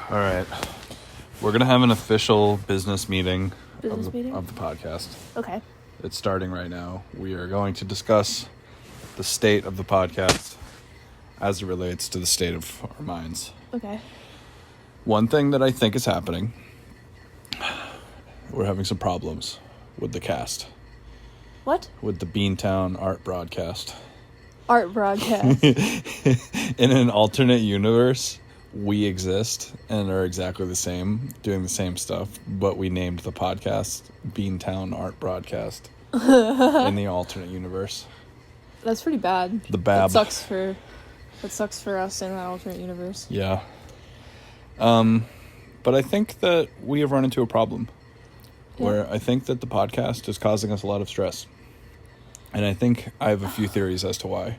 All right. We're going to have an official business meeting, Business of meeting? the podcast. Okay. It's starting right now. We are going to discuss the state of the podcast as it relates to the state of our minds. Okay. One thing that I think is happening, we're having some problems with the cast. What? With the Beantown art broadcast. Art broadcast. In an alternate universe, we exist and are exactly the same, doing the same stuff, but we named the podcast Beantown Art Broadcast in the alternate universe. That's pretty bad. The bab. That sucks for us in that alternate universe. Yeah. But I think that we have run into a problem where I think that the podcast is causing us a lot of stress. And I think I have a few theories as to why.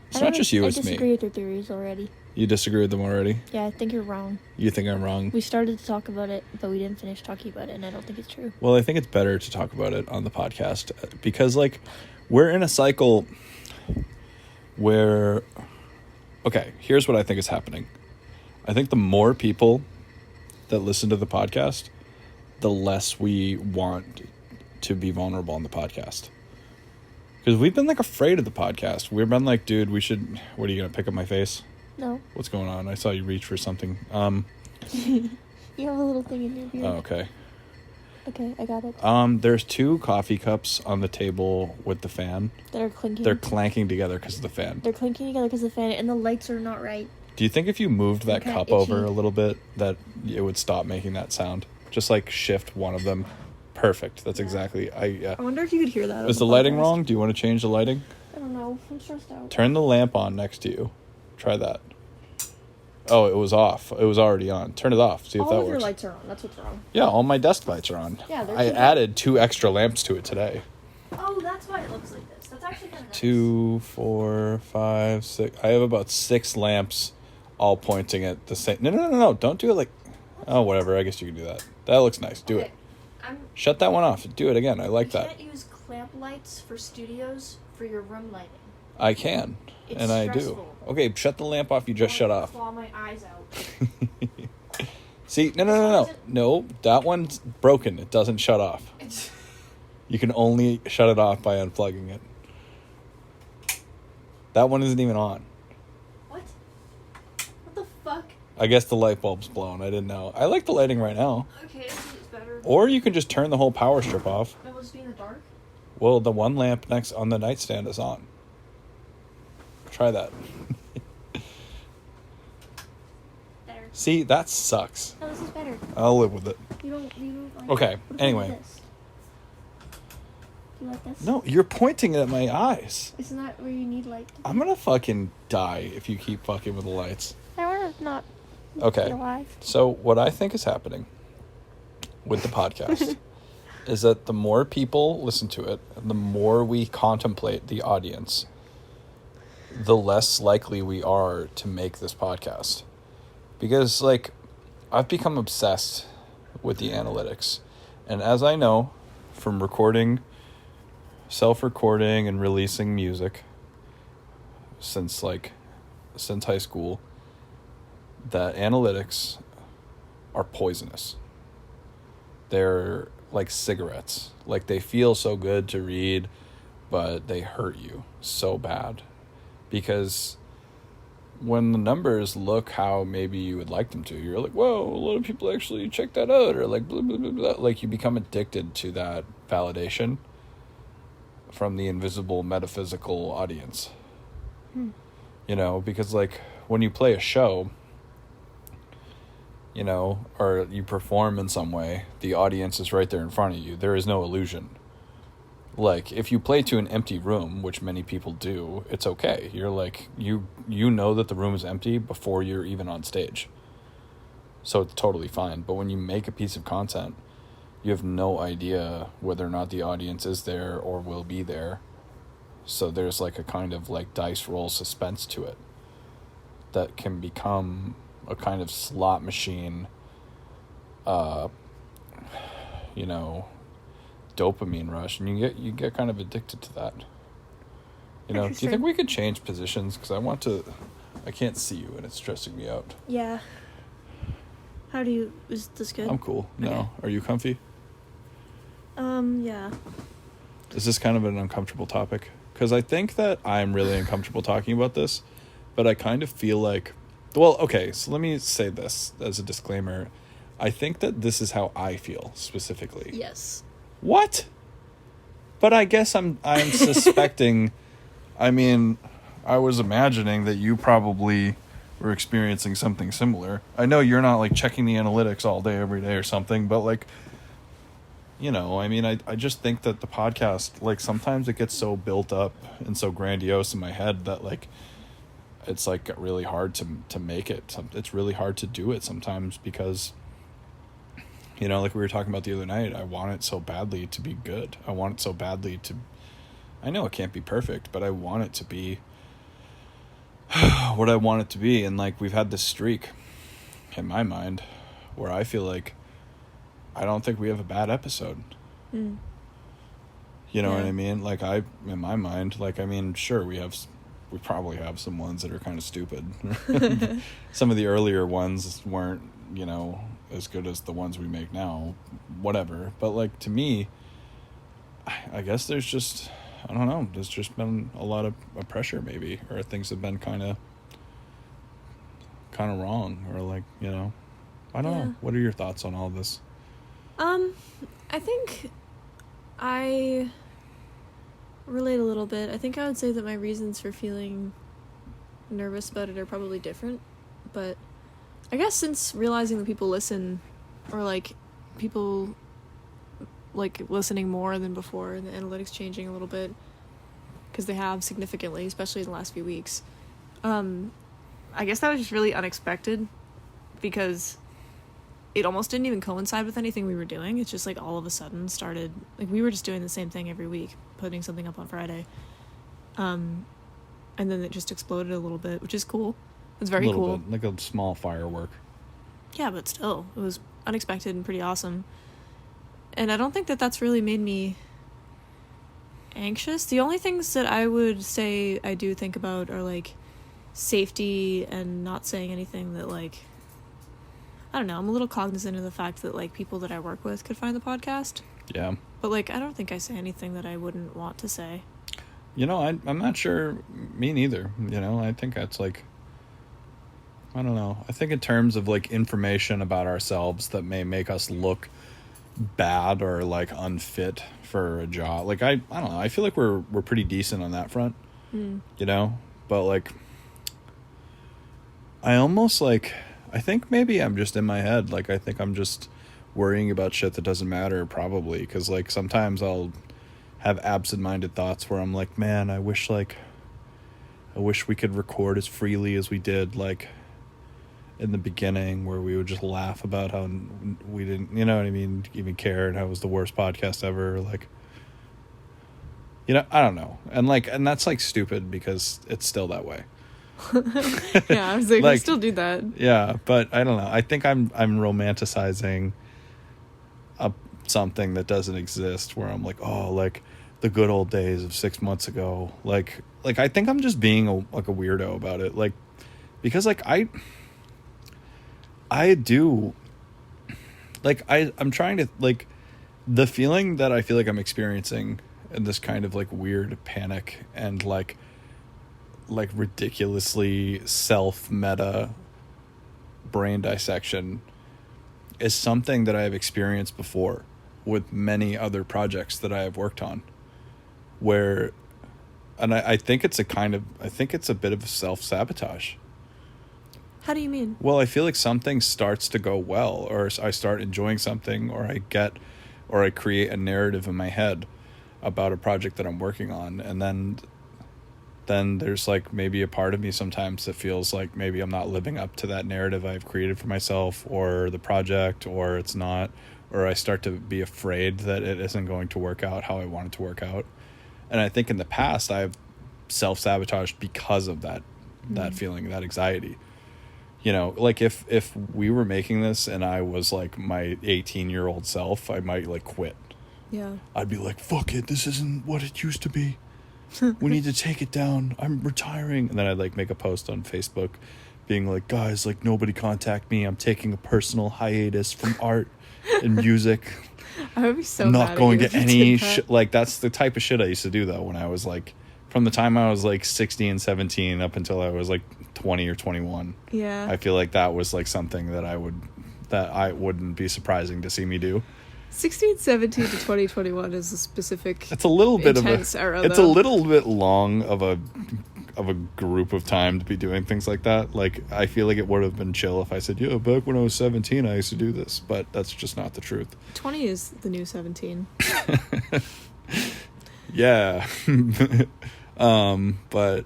It's not just you, it's me. I disagree with your theories already. You disagree with them already? Yeah, I think you're wrong. You think I'm wrong? We started to talk about it, but we didn't finish talking about it, and I don't think it's true. Well, I think it's better to talk about it on the podcast because, like, we're in a cycle where... Okay, here's what I think is happening. I think the more people that listen to the podcast, the less we want to be vulnerable on the podcast. Because we've been, like, afraid of the podcast. We've been like, dude, we should... What, are you going to pick up my face? No. What's going on? I saw you reach for something. You have a little thing in your beard. Oh, okay. Okay, I got it. There's 2 coffee cups on the table with the fan. That are clinking. They're clanking together because of the fan. They're clinking together because of the fan, and the lights are not right. Do you think if you moved that kinda cup itchy. over a little bit that it would stop making that sound? Just, like, shift one of them. Perfect. That's exactly... I wonder if you could hear that. Is the lighting wrong? Do you want to change the lighting? I don't know. I'm stressed out. Turn the lamp on next to you. Try that. Oh, it was off. It was already on. Turn it off. See if that All of works. your lights are on. That's what's wrong. Yeah, all my desk lights are on. Yeah, they're I too added 2 extra lamps to it today. Oh, that's why it looks like this. That's actually kind of nice. 2, 4, 5, 6. I have about 6 lamps all pointing at the same... No. Don't do it like... Oh, whatever. I guess you can do that. That looks nice. Do it. Shut that one off. Do it again. I like that. You can't use clamp lights for studios for your room lighting. I can. It's and I do. stressful. Okay, shut the lamp off you just shut off. Claw my eyes out. See, no. No, that one's broken. It doesn't shut off. You can only shut it off by unplugging it. That one isn't even on. What? What the fuck? I guess the light bulb's blown. I didn't know. I like the lighting right now. Okay, it's better. Or you can just turn the whole power strip off. It will just be in the dark? Well, the one lamp next on the nightstand is on. Try that. Better. See, that sucks. No, this is better. I'll live with it. You don't like Okay, it. What if anyway. I do this? Do you like this? No, you're pointing at my eyes. Isn't that where you need light? I'm gonna fucking die if you keep fucking with the lights. I want to not Okay. be alive. So what I think is happening with the podcast is that the more people listen to it, and the more we contemplate the audience, the less likely we are to make this podcast. Because, like, I've become obsessed with the analytics. And as I know from recording, self-recording and releasing music since high school, that analytics are poisonous. They're like cigarettes. Like, they feel so good to read, but they hurt you so bad. Because when the numbers look how maybe you would like them to, you're like, whoa, a lot of people actually check that out, or like blah, blah, blah, blah. Like, you become addicted to that validation from the invisible metaphysical audience. You know, because, like, when you play a show, you know, or you perform in some way, the audience is right there in front of you. There is no illusion. Like, if you play to an empty room, which many people do, it's okay. You're like, you know that the room is empty before you're even on stage. So it's totally fine. But when you make a piece of content, you have no idea whether or not the audience is there or will be there. So there's like a kind of like dice roll suspense to it that can become a kind of slot machine, you know, dopamine rush, and you get kind of addicted to that. You know, do you think we could change positions? Because I can't see you, and it's stressing me out. Yeah. Is this good? I'm cool. No. Okay. Are you comfy? Yeah. Is this kind of an uncomfortable topic? Because I think that I'm really uncomfortable talking about this, but I kind of feel like... Well, okay, so let me say this as a disclaimer. I think that this is how I feel, specifically. Yes. What? But I guess I'm suspecting... I mean, I was imagining that you probably were experiencing something similar. I know you're not, like, checking the analytics all day, every day or something, but, like... You know, I mean, I just think that the podcast, like, sometimes it gets so built up and so grandiose in my head that, like, it's, like, really hard to make it. It's really hard to do it sometimes because, you know, like we were talking about the other night, I want it so badly to be good. I want it so badly to... I know it can't be perfect, but I want it to be what I want it to be. And, like, we've had this streak, in my mind, where I feel like I don't think we have a bad episode. Mm. You know what I mean? Like, in my mind, like, I mean, sure, we probably have some ones that are kind of stupid. Some of the earlier ones weren't, you know, as good as the ones we make now, whatever. But, like, to me, I guess there's just, I don't know, there's just been a lot of pressure maybe, or things have been kind of wrong, or, like, you know, I don't know. What are your thoughts on all this? I think I relate a little bit. I think I would say that my reasons for feeling nervous about it are probably different, but I guess since realizing that people listen, or, like, people, like, listening more than before, and the analytics changing a little bit, because they have significantly, especially in the last few weeks, I guess that was just really unexpected, because it almost didn't even coincide with anything we were doing. It's just, like, all of a sudden started, like, we were just doing the same thing every week, putting something up on Friday. And then it just exploded a little bit, which is cool. It's very cool. A little bit, like a small firework. Yeah, but still, it was unexpected and pretty awesome. And I don't think that that's really made me anxious. The only things that I would say I do think about are, like, safety and not saying anything that, like, I don't know, I'm a little cognizant of the fact that, like, people that I work with could find the podcast. Yeah. But, like, I don't think I say anything that I wouldn't want to say. You know, I'm not sure, me neither. You know, I think that's, like, I don't know. I think in terms of, like, information about ourselves that may make us look bad or, like, unfit for a job. Like, I don't know. I feel like we're pretty decent on that front. You know? But, like, I almost, like... I think maybe I'm just in my head. Like, I think I'm just worrying about shit that doesn't matter, probably. Because, like, sometimes I'll have absent-minded thoughts where I'm like, man, I wish we could record as freely as we did, like, in the beginning, where we would just laugh about how we didn't, you know what I mean, even care, and how it was the worst podcast ever. Like, you know, I don't know. And, like, and that's, like, stupid because it's still that way. Yeah, I was like, I still do that. Yeah, but I don't know. I think I'm romanticizing something that doesn't exist, where I'm like, oh, like the good old days of 6 months ago. Like I think I'm just being a weirdo about it. Like, because, like, I do, like, I'm trying to, like, the feeling that I feel like I'm experiencing in this kind of, like, weird panic and, like ridiculously self-meta brain dissection is something that I have experienced before with many other projects that I have worked on, where, and I think it's a bit of a self-sabotage. How do you mean? Well, I feel like something starts to go well, or I start enjoying something, or I create a narrative in my head about a project that I'm working on, and then there's, like, maybe a part of me sometimes that feels like maybe I'm not living up to that narrative I've created for myself, or the project, or it's not, or I start to be afraid that it isn't going to work out how I want it to work out. And I think in the past I've self-sabotaged because of that feeling, that anxiety. You know, like, if we were making this and I was, like, my 18-year-old self, I might, like, quit. Yeah. I'd be like, fuck it, this isn't what it used to be. We need to take it down. I'm retiring. And then I'd, like, make a post on Facebook being like, guys, like, nobody contact me. I'm taking a personal hiatus from art and music. I would be so I'm mad not going at to you if you any did that. shit. Like, that's the type of shit I used to do, though, when I was, like, from the time I was, like, 16, 17 up until I was, like, 20 or 21. Yeah. I feel like that was, like, something that I wouldn't be surprising to see me do. 16, 17 to 2021 is a specific. It's a little bit intense era, it's though. a little bit long of a group of time to be doing things like that. Like, I feel like it would have been chill if I said, yeah, back when I was 17 I used to do this, but that's just not the truth. 20 is the new 17. Yeah. But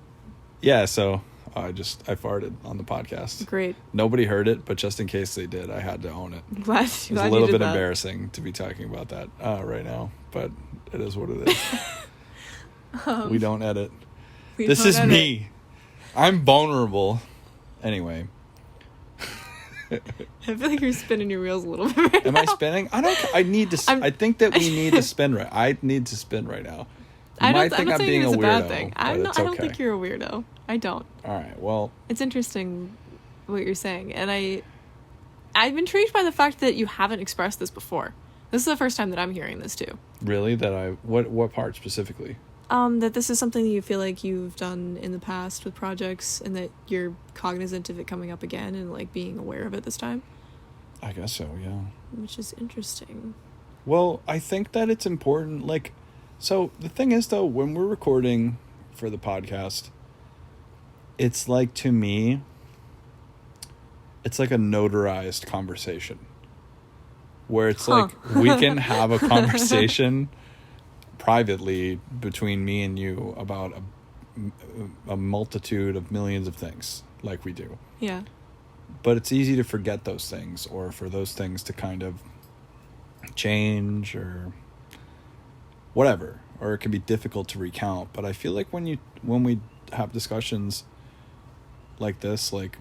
yeah, so I farted on the podcast. Great. Nobody heard it, but just in case they did, I had to own it. Glad It's a you little did bit that. embarrassing to be talking about that right now, but it is what it is. We don't edit. We This don't is edit. me. I'm vulnerable. Anyway, I feel like you're spinning your wheels a little bit right am now. I spinning? I need to. I think that we need to spin right. I need to spin right now. You I'm might not think I'm saying being it's a a bad weirdo, thing. but I it's don't okay. think you're a weirdo. I don't. All right. Well, It's interesting what you're saying, and I'm intrigued by the fact that you haven't expressed this before. This is the first time that I'm hearing this too. really, what part specifically? That this is something that you feel like you've done in the past with projects, and that you're cognizant of it coming up again and like being aware of it this time, I guess so. Yeah. which is interesting. Well, I think that it's important. Like, so the thing is, though, when we're recording for the podcast, it's like, to me, it's like a notarized conversation where it's like we can have a conversation privately between me and you about a multitude of millions of things like we do. Yeah. But it's easy to forget those things, or for those things to kind of change or whatever, or it can be difficult to recount. But I feel like when we have discussions like this, like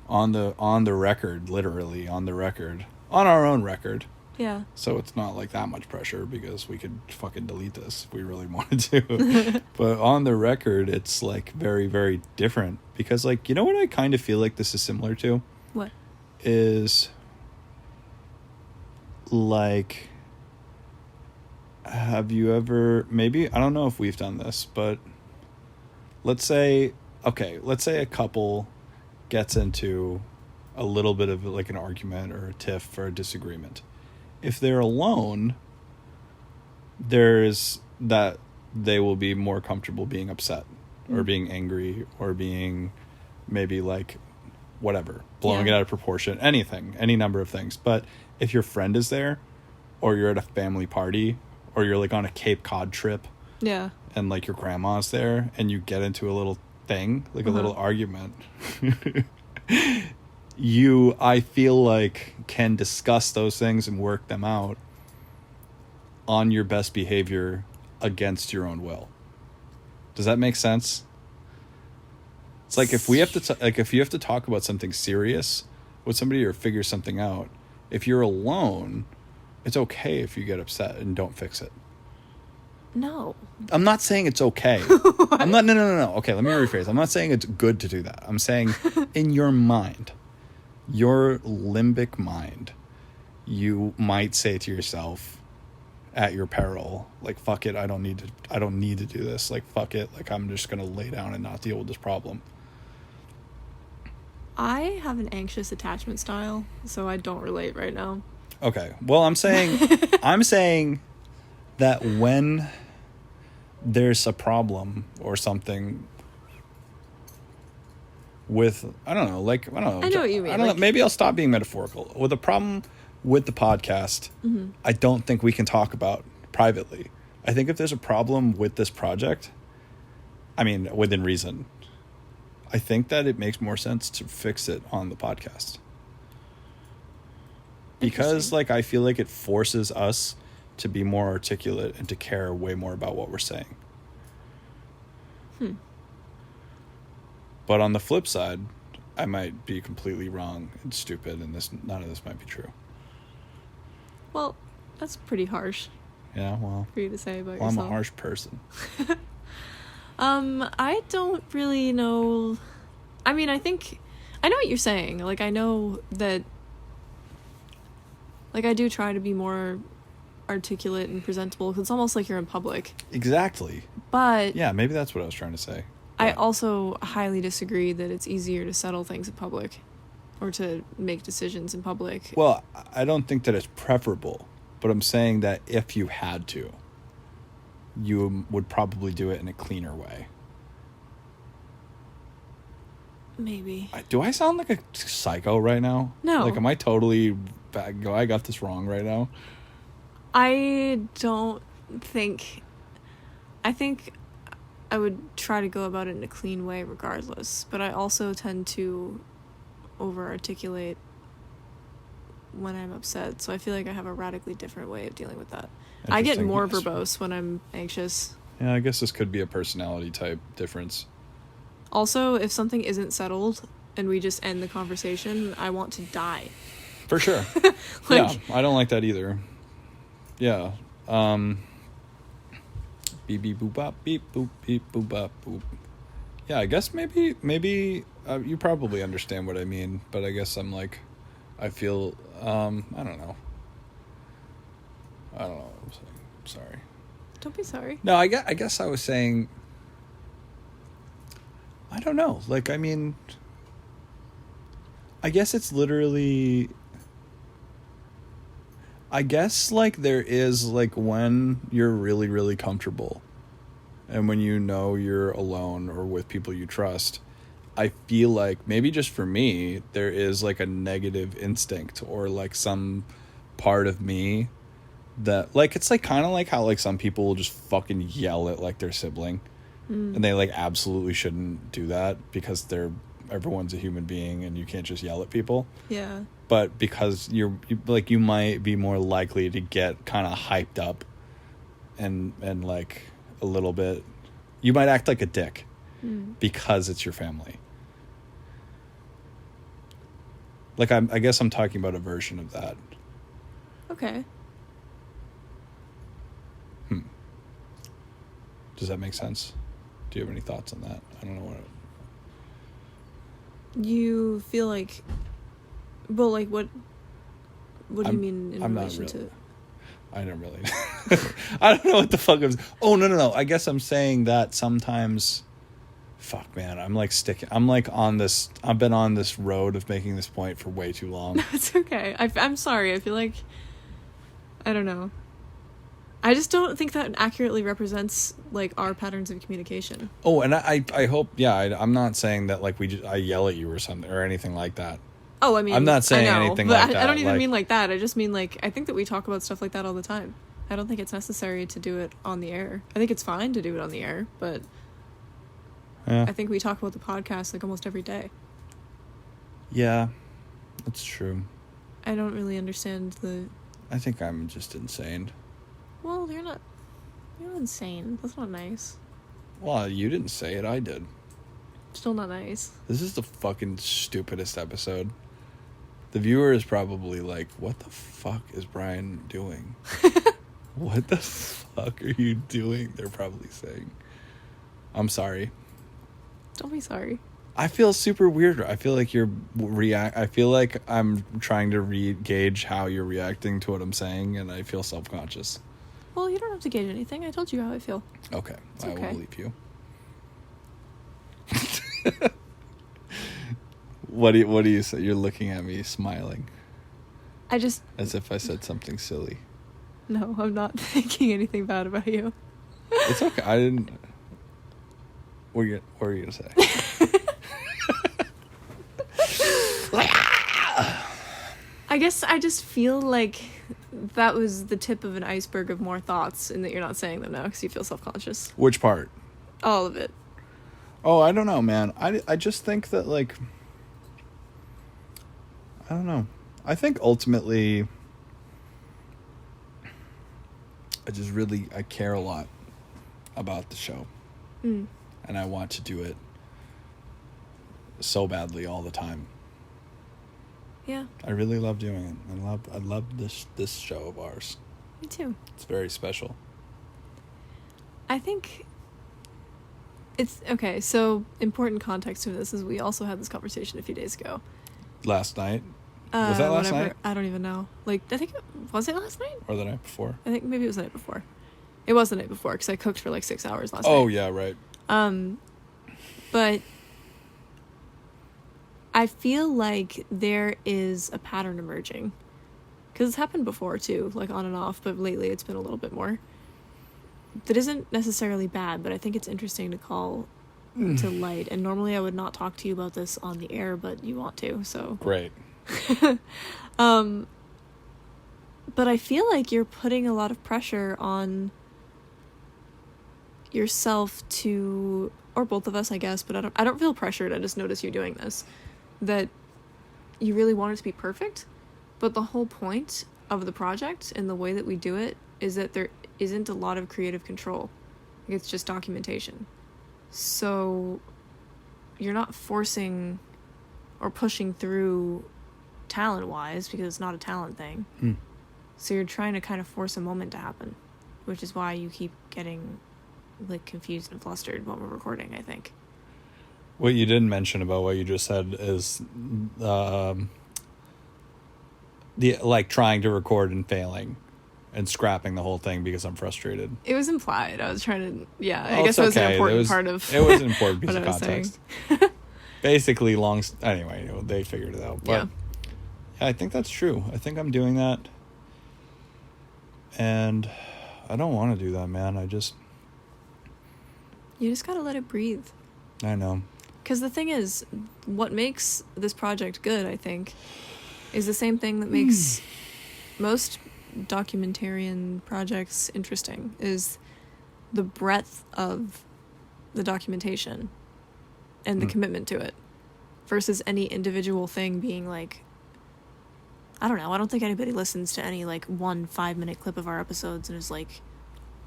on the record, literally on the record, on our own record, Yeah. so it's not like that much pressure because we could fucking delete this if we really wanted to. But on the record, it's like very, very different because, like, you know what I kind of feel like this is similar to? What? Is like, have you ever, maybe, I don't know if we've done this, but let's say a couple gets into a little bit of like an argument or a tiff or a disagreement. If they're alone, there's that they will be more comfortable being upset or being angry or being maybe like whatever, blowing it out of proportion, any number of things. But if your friend is there, or you're at a family party, or you're like on a Cape Cod trip, Yeah. and like your grandma's there, and you get into a little thing, like a little argument, I feel like, can discuss those things and work them out on your best behavior against your own will. Does that make sense? It's like if we have to if you have to talk about something serious with somebody or figure something out, if you're alone, it's okay if you get upset and don't fix it. No. I'm not saying it's okay. I'm not. No. Okay, let me rephrase. I'm not saying it's good to do that. I'm saying in your mind, your limbic mind, you might say to yourself, at your peril, like, fuck it, I don't need to do this. Like, fuck it. Like, I'm just gonna lay down and not deal with this problem. I have an anxious attachment style, so I don't relate right now. Okay. Well, I'm saying that when there's a problem or something with, I don't know. I know what you mean. I don't know, maybe I'll stop being metaphorical. With a problem with the podcast, I don't think we can talk about privately. I think if there's a problem with this project, I mean, within reason, I think that it makes more sense to fix it on the podcast. Because, like, I feel like it forces us to be more articulate and to care way more about what we're saying. But on the flip side, I might be completely wrong and stupid, and none of this might be true. Well, that's pretty harsh Yeah, well, for you to say about I'm yourself. a harsh person. I don't really know I mean, I think I know what you're saying. Like, I know that, like, I do try to be more articulate and presentable because it's almost like you're in public. Exactly. But Yeah, maybe that's what I was trying to say. I Yeah. also highly disagree that it's easier to settle things in public or to make decisions in public. Well, I don't think that it's preferable, but I'm saying that if you had to, you would probably do it in a cleaner way. Maybe. Do I sound like a psycho right now? No. Like, am I totally... I got this wrong right now? I don't think... I think I would try to go about it in a clean way regardless, but I also tend to over-articulate when I'm upset, so I feel like I have a radically different way of dealing with that. I get Interesting. more Yes. verbose when I'm anxious. Yeah, I guess this could be a personality type difference. Also, if something isn't settled and we just end the conversation, I want to die. For sure. Like, Yeah, I don't like that either. Yeah. Beep beep boop bop beep boop beep boop bop boop. Yeah, I guess maybe you probably understand what I mean, but I guess I'm like, I feel I don't know. I don't know what I'm saying. I'm sorry. don't be sorry. No, I guess I was saying, I don't know. Like, I mean, I guess it's literally, I guess, like, there is, like, when you're really, really comfortable and when you know you're alone or with people you trust, I feel like, maybe just for me, there is, like, a negative instinct or, like, some part of me that, like, it's, like, kind of like how, like, some people will just fucking yell at, like, their sibling. And they, like, absolutely shouldn't do that because everyone's a human being and you can't just yell at people. Yeah. But because you might be more likely to get kind of hyped up and like a little bit, you might act like a dick because it's your family. Like, I guess I'm talking about a version of that. Okay. Does that make sense? Do you have any thoughts on that? I don't know what. You feel like, well, like, what do you mean in I'm not relation really- to? I don't really. I don't know what the fuck I'm. Oh no! I guess I'm saying that sometimes. Fuck, man, I'm like sticking. I'm like on this. I've been on this road of making this point for way too long. It's okay. I'm sorry. I feel like, I don't know. I just don't think that accurately represents, like, our patterns of communication. Oh, and I hope. Yeah, I'm not saying that like I yell at you or something or anything like that. Oh, I mean, I'm not saying I know, anything but like that, I don't even like- mean like that. I just mean, like, I think that we talk about stuff like that all the time. I don't think it's necessary to do it on the air. I think it's fine to do it on the air, but Yeah. I think we talk about the podcast, like, almost every day. Yeah, that's true. I don't really understand the... I think I'm just insane. Well, you're not insane. That's not nice. Well, you didn't say it. I did. Still not nice. This is the fucking stupidest episode. The viewer is probably like, what the fuck is Brian doing? What the fuck are you doing? They're probably saying. I'm sorry. Don't be sorry. I feel super weird. I feel like I feel like I'm trying to gauge how you're reacting to what I'm saying, and I feel self-conscious. Well, you don't have to gauge anything. I told you how I feel. Okay, I will okay. believe you. What do you say? You're looking at me smiling I just... as if I said something silly. No, I'm not thinking anything bad about you. It's okay. I didn't. What were you gonna say? I guess I just feel like that was the tip of an iceberg of more thoughts, and that you're not saying them now because you feel self-conscious. Which part? All of it. Oh, I don't know, man. I just think that, like, I don't know. I think ultimately I care a lot about the show. Mm. And I want to do it so badly all the time. Yeah, I really love doing it. I love this show of ours. me too. It's very special. I think It's okay. So important context to this is we also had this conversation a few days ago. Last night? Was that last night? I don't even know. Like, I think was it last night? Or the night before? I think maybe it was the night before. It was the night before because I cooked for like 6 hours last night. Oh yeah, right. But I feel like there is a pattern emerging because it's happened before too, like on and off. But lately, it's been a little bit more. That isn't necessarily bad, but I think it's interesting to call to light. And normally I would not talk to you about this on the air, but you want to, so. Great. But I feel like you're putting a lot of pressure on yourself to, or both of us, I guess, but I don't feel pressured. I just notice you doing this, that you really want it to be perfect. But the whole point of the project and the way that we do it is that there isn't a lot of creative control. Like, it's just documentation. So you're not forcing or pushing through talent-wise because it's not a talent thing. So you're trying to kind of force a moment to happen, which is why you keep getting like confused and flustered while we're recording, I think. What you didn't mention about what you just said is the like trying to record and failing and scrapping the whole thing because I'm frustrated. It was implied. I was trying to, I guess that was an important part of it was an important piece of what I was context. Basically, anyway, they figured it out. But yeah, I think that's true. I think I'm doing that. And I don't want to do that, man. You just gotta let it breathe. I know. Because the thing is, what makes this project good, I think, is the same thing that makes most documentarian projects interesting, is the breadth of the documentation and the commitment to it versus any individual thing being like, I don't know, I don't think anybody listens to any like 1 5-minute clip of our episodes and is like,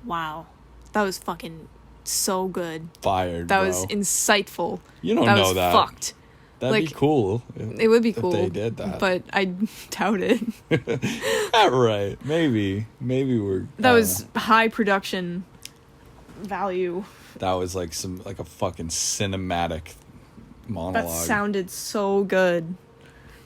wow, that was fucking so good. Fired, that bro. Was insightful. You don't know that. Fucked. That'd be cool. It would be cool. If they did that. But I doubt it. Right. Maybe we're... That was high production value. That was like a fucking cinematic monologue. That sounded so good.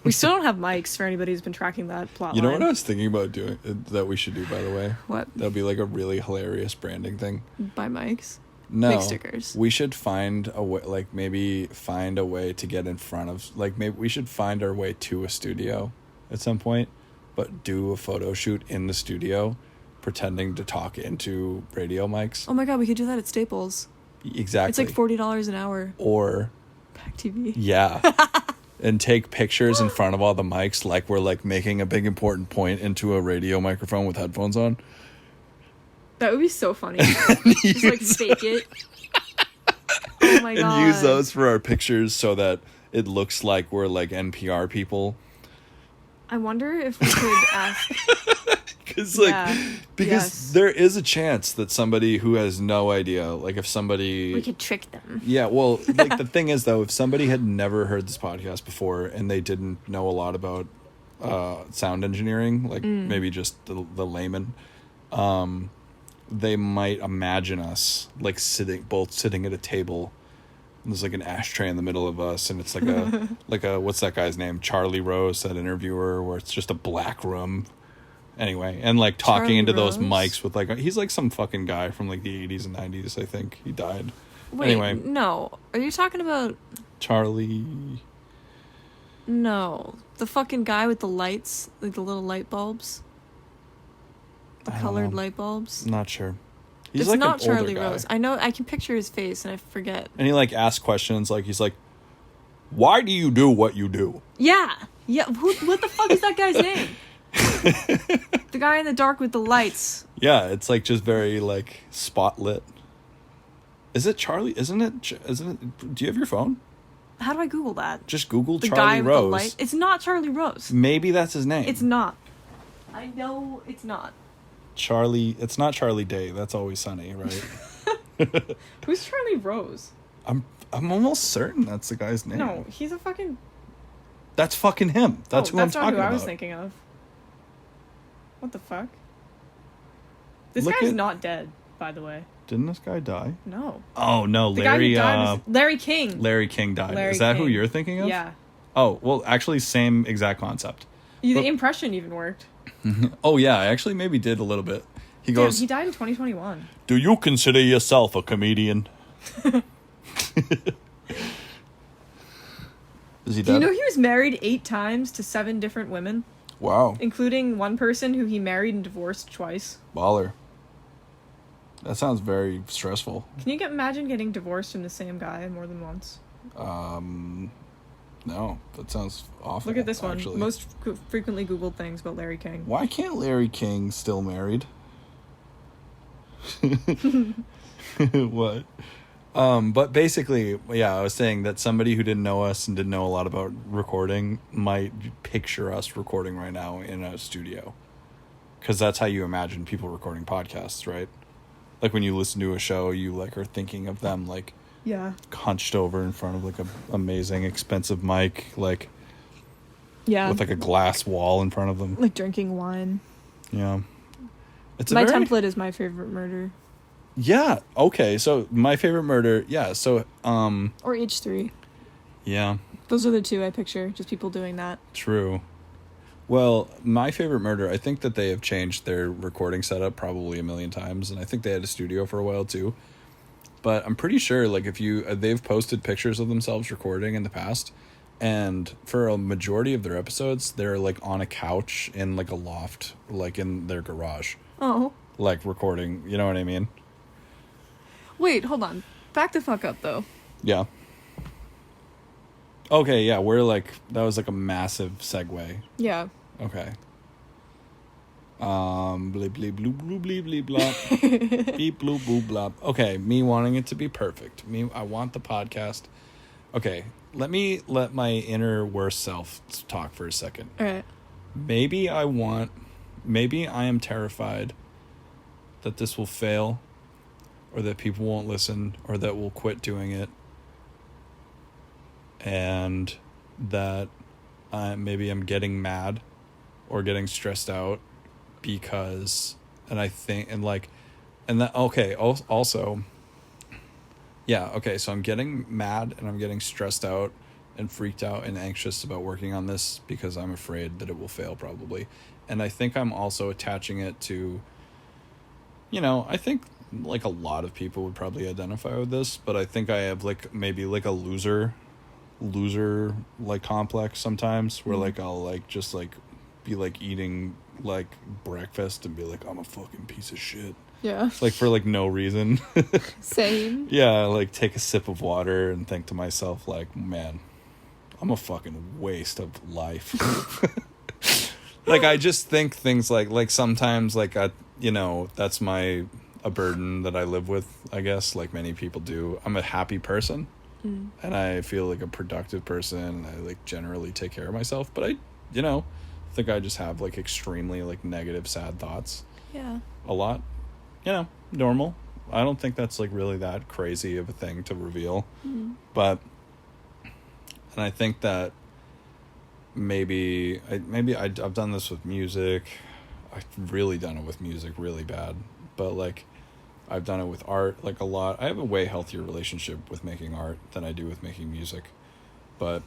We still don't have mics for anybody who's been tracking that plot You know line. what I was thinking about doing, that we should do, by the way? What? That'd be like a really hilarious branding thing. Buy mics? No. Make stickers. We should find a way, like maybe find a way to get in front of, like maybe we should find our way to a studio at some point, but do a photo shoot in the studio, pretending to talk into radio mics. Oh my god, we could do that at Staples. Exactly. It's like $40 an hour. Or... Pack TV. Yeah. And take pictures in front of all the mics like we're like making a big important point into a radio microphone with headphones on. That would be so funny. Just like fake it. Oh my god. And use those for our pictures so that it looks like we're like NPR people. I wonder if we could ask... Because there is a chance that somebody who has no idea, like if somebody... We could trick them. Yeah, well, like the thing is though, if somebody had never heard this podcast before and they didn't know a lot about sound engineering, like maybe just the layman, they might imagine us like sitting at a table. And there's like an ashtray in the middle of us, and it's like a what's that guy's name? Charlie Rose, that interviewer, where it's just a black room. Anyway, and like talking Charlie into Rose? those mics with like he's like some fucking guy from like the 80s and 90s. I think he died. Wait, anyway, no. Are you talking about Charlie? No, the fucking guy with the lights, like the little light bulbs, the colored light bulbs. Not sure. He's It's like not an older Charlie guy. Rose. I know. I can picture his face, and I forget. And he like asks questions, like he's like, "Why do you do what you do?" Yeah. What the fuck is that guy's name? The guy in the dark with the lights. Yeah, it's like just very like spotlit. Is it Charlie? Isn't it? Do you have your phone? How do I Google that? Just Google The Charlie guy with Rose. the light. It's not Charlie Rose. Maybe that's his name. It's not. I know it's not. Charlie. It's not Charlie Day. That's Always Sunny, right? Who's Charlie Rose? I'm almost certain that's the guy's name. No, he's a fucking... That's fucking him. That's who I'm talking not who about. I was thinking of. What the fuck? This Look guy's at- not dead, by the way. Didn't this guy die? No. Oh, no. The guy who died was Larry King. Larry King died. Larry Is that who King. you're thinking of? Yeah. Oh, well, actually, same exact concept. The impression even worked. Oh, yeah. I actually maybe did a little bit. He Damn, goes, he died in 2021. "Do you consider yourself a comedian?" Is he dead? Do you know he was married 8 times to 7 different women? Wow. Including one person who he married and divorced twice. Baller. That sounds very stressful. Can you imagine getting divorced from the same guy more than once? No. That sounds awful. Look at this one. Actually. Most frequently Googled things about Larry King. Why can't Larry King still married? What? But basically, yeah, I was saying that somebody who didn't know us and didn't know a lot about recording might picture us recording right now in a studio. Because that's how you imagine people recording podcasts, right? Like when you listen to a show, you like are thinking of them like Yeah. hunched over in front of like a amazing expensive mic, like Yeah. with like a glass wall in front of them. Like drinking wine. Yeah. It's My template is My Favorite Murder. Yeah. Okay. So My Favorite Murder. Yeah. So Or H3. yeah. Those are the 2 I picture. Just people doing that. True. Well, My Favorite Murder, I think that they have changed their recording setup probably a million times, and I think they had a studio for a while too. But I'm pretty sure, like, if you they've posted pictures of themselves recording in the past, and for a majority of their episodes, they're like on a couch in like a loft, like in their garage, Oh. like recording. You know what I mean? Wait, hold on. Back the fuck up, though. Yeah. Okay, yeah, we're like that was like a massive segue. Yeah. Okay. Bleep bleep bloop bloop bleep bleep blop. Beep bloop bloop blop. Okay, me wanting it to be perfect. I want the podcast. Okay, let my inner worst self talk for a second. All right. Maybe I am terrified that this will fail, or that people won't listen, or that we'll quit doing it. And that maybe I'm getting mad or getting stressed out because, also, yeah, okay, so I'm getting mad and I'm getting stressed out and freaked out and anxious about working on this because I'm afraid that it will fail probably. And I think I'm also attaching it to, I think like a lot of people would probably identify with this, but I think I have like maybe like a loser like complex sometimes where like I'll like just like be like eating like breakfast and be like I'm a fucking piece of shit. Yeah. Like for like no reason. Same. Yeah, like take a sip of water and think to myself like, man, I'm a fucking waste of life. Like I just think things like sometimes like that's a burden that I live with, I guess, like many people do. I'm a happy person. And I feel like a productive person, and I like generally take care of myself, but I think I just have like extremely like negative sad thoughts. Yeah. A lot. Normal. I don't think that's like really that crazy of a thing to reveal. But and I think that maybe I've done this with music. I've really done it with music really bad, but like I've done it with art like a lot. I have a way healthier relationship with making art than I do with making music. But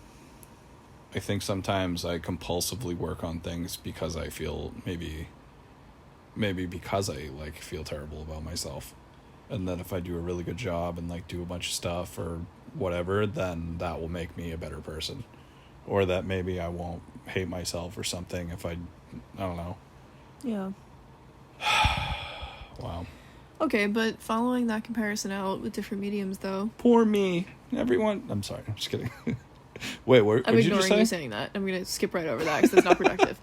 I think sometimes I compulsively work on things because I feel maybe because I like feel terrible about myself. And then if I do a really good job and like do a bunch of stuff or whatever, then that will make me a better person. Or that maybe I won't hate myself or something if I don't know. Yeah. Wow. Okay, but following that comparison out with different mediums, though. Poor me. Everyone. I'm sorry. I'm just kidding. Wait, what I'm did you ignoring just say? you saying that. I'm going to skip right over that because that's not productive.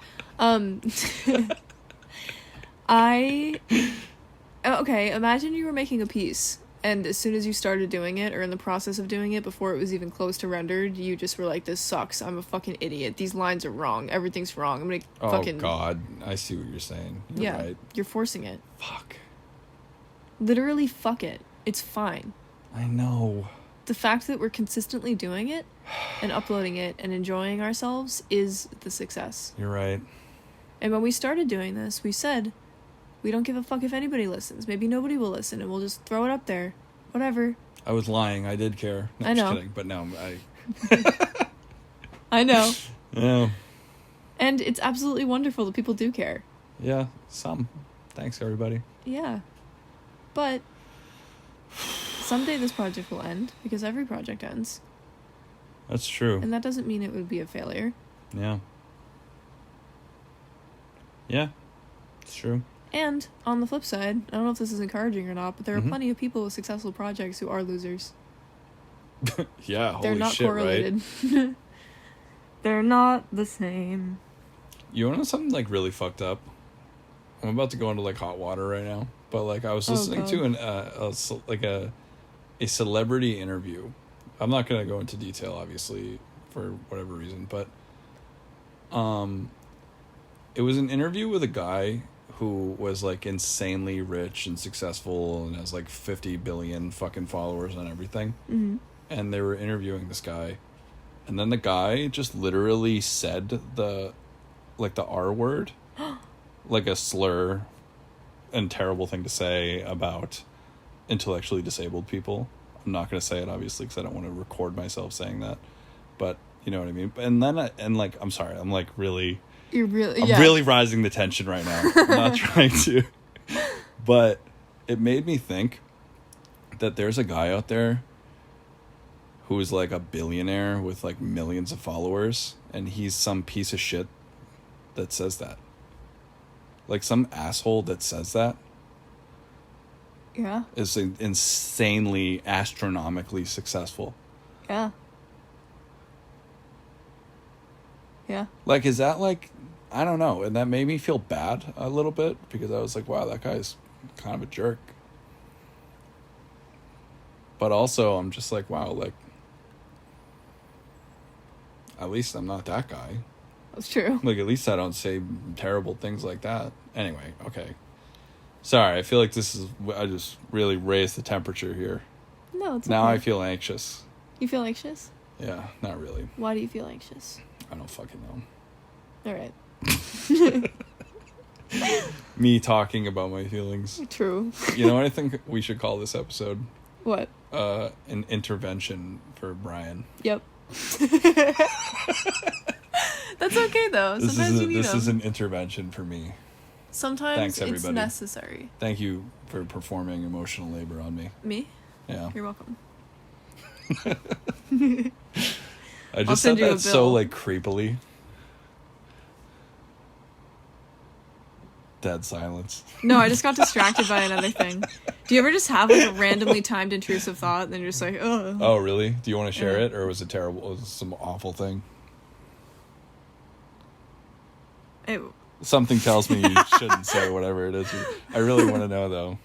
Okay, imagine you were making a piece, and as soon as you started doing it, or in the process of doing it, before it was even close to rendered, you just were like, this sucks. I'm a fucking idiot. These lines are wrong. Everything's wrong. I'm going to fucking... Oh, God. I see what you're saying. You're right. You're forcing it. Fuck. Literally, fuck it. It's fine. I know. The fact that we're consistently doing it and uploading it and enjoying ourselves is the success. You're right. And when we started doing this, we said, We don't give a fuck if anybody listens. Maybe nobody will listen, and we'll just throw it up there. Whatever. I was lying. I did care. No, I know. Just kidding. But no, I know. Yeah. And it's absolutely wonderful that people do care. Yeah, some. Thanks, everybody. Yeah. But someday this project will end, because every project ends. That's true. And that doesn't mean it would be a failure. Yeah. Yeah, it's true. And on the flip side, I don't know if this is encouraging or not, but there are Mhm. plenty of people with successful projects who are losers. Yeah, holy They're not shit, correlated. right? They're not the same. You want to know something, like, really fucked up? I'm about to go into, like, hot water right now. But, like, I was listening to a celebrity interview. I'm not going to go into detail, obviously, for whatever reason. But it was an interview with a guy who was, like, insanely rich and successful and has, like, 50 billion fucking followers on everything. Mm-hmm. And they were interviewing this guy. And then the guy just literally said the R word. Like a slur and terrible thing to say about intellectually disabled people. I'm not going to say it, obviously, because I don't want to record myself saying that. But you know what I mean? And then, I'm sorry, I'm like really... I'm really rising the tension right now. I'm not trying to. But it made me think that there's a guy out there who is like a billionaire with like millions of followers, and he's some piece of shit that says that. Like some asshole that says that. Yeah. Is insanely, astronomically successful. Yeah. Yeah. Like, is that like... I don't know. And that made me feel bad a little bit, because I was like, wow, that guy's kind of a jerk. But also, I'm just like, wow, like... At least I'm not that guy. That's true. Like, at least I don't say terrible things like that. Anyway, okay. Sorry, I feel like I just really raised the temperature here. No, it's Now okay. I feel anxious. You feel anxious? Yeah, not really. Why do you feel anxious? I don't fucking know. All right. Me talking about my feelings. True. You know what I think we should call this episode? What? An intervention for Brian. Yep. That's okay though. Sometimes you need This them. is an intervention for me. Sometimes Thanks, it's everybody. necessary. Thank you for performing emotional labor on me. Me? Yeah. You're welcome. I I'll just send said you a that so bill. like creepily. Dead silence. No, I just got distracted by another thing. Do you ever just have like a randomly timed intrusive thought and then you're just like, oh. Oh, really? Do you want to share Yeah. it, or was it terrible? Was it some awful thing? Something tells me you shouldn't say whatever it is. I really want to know, though.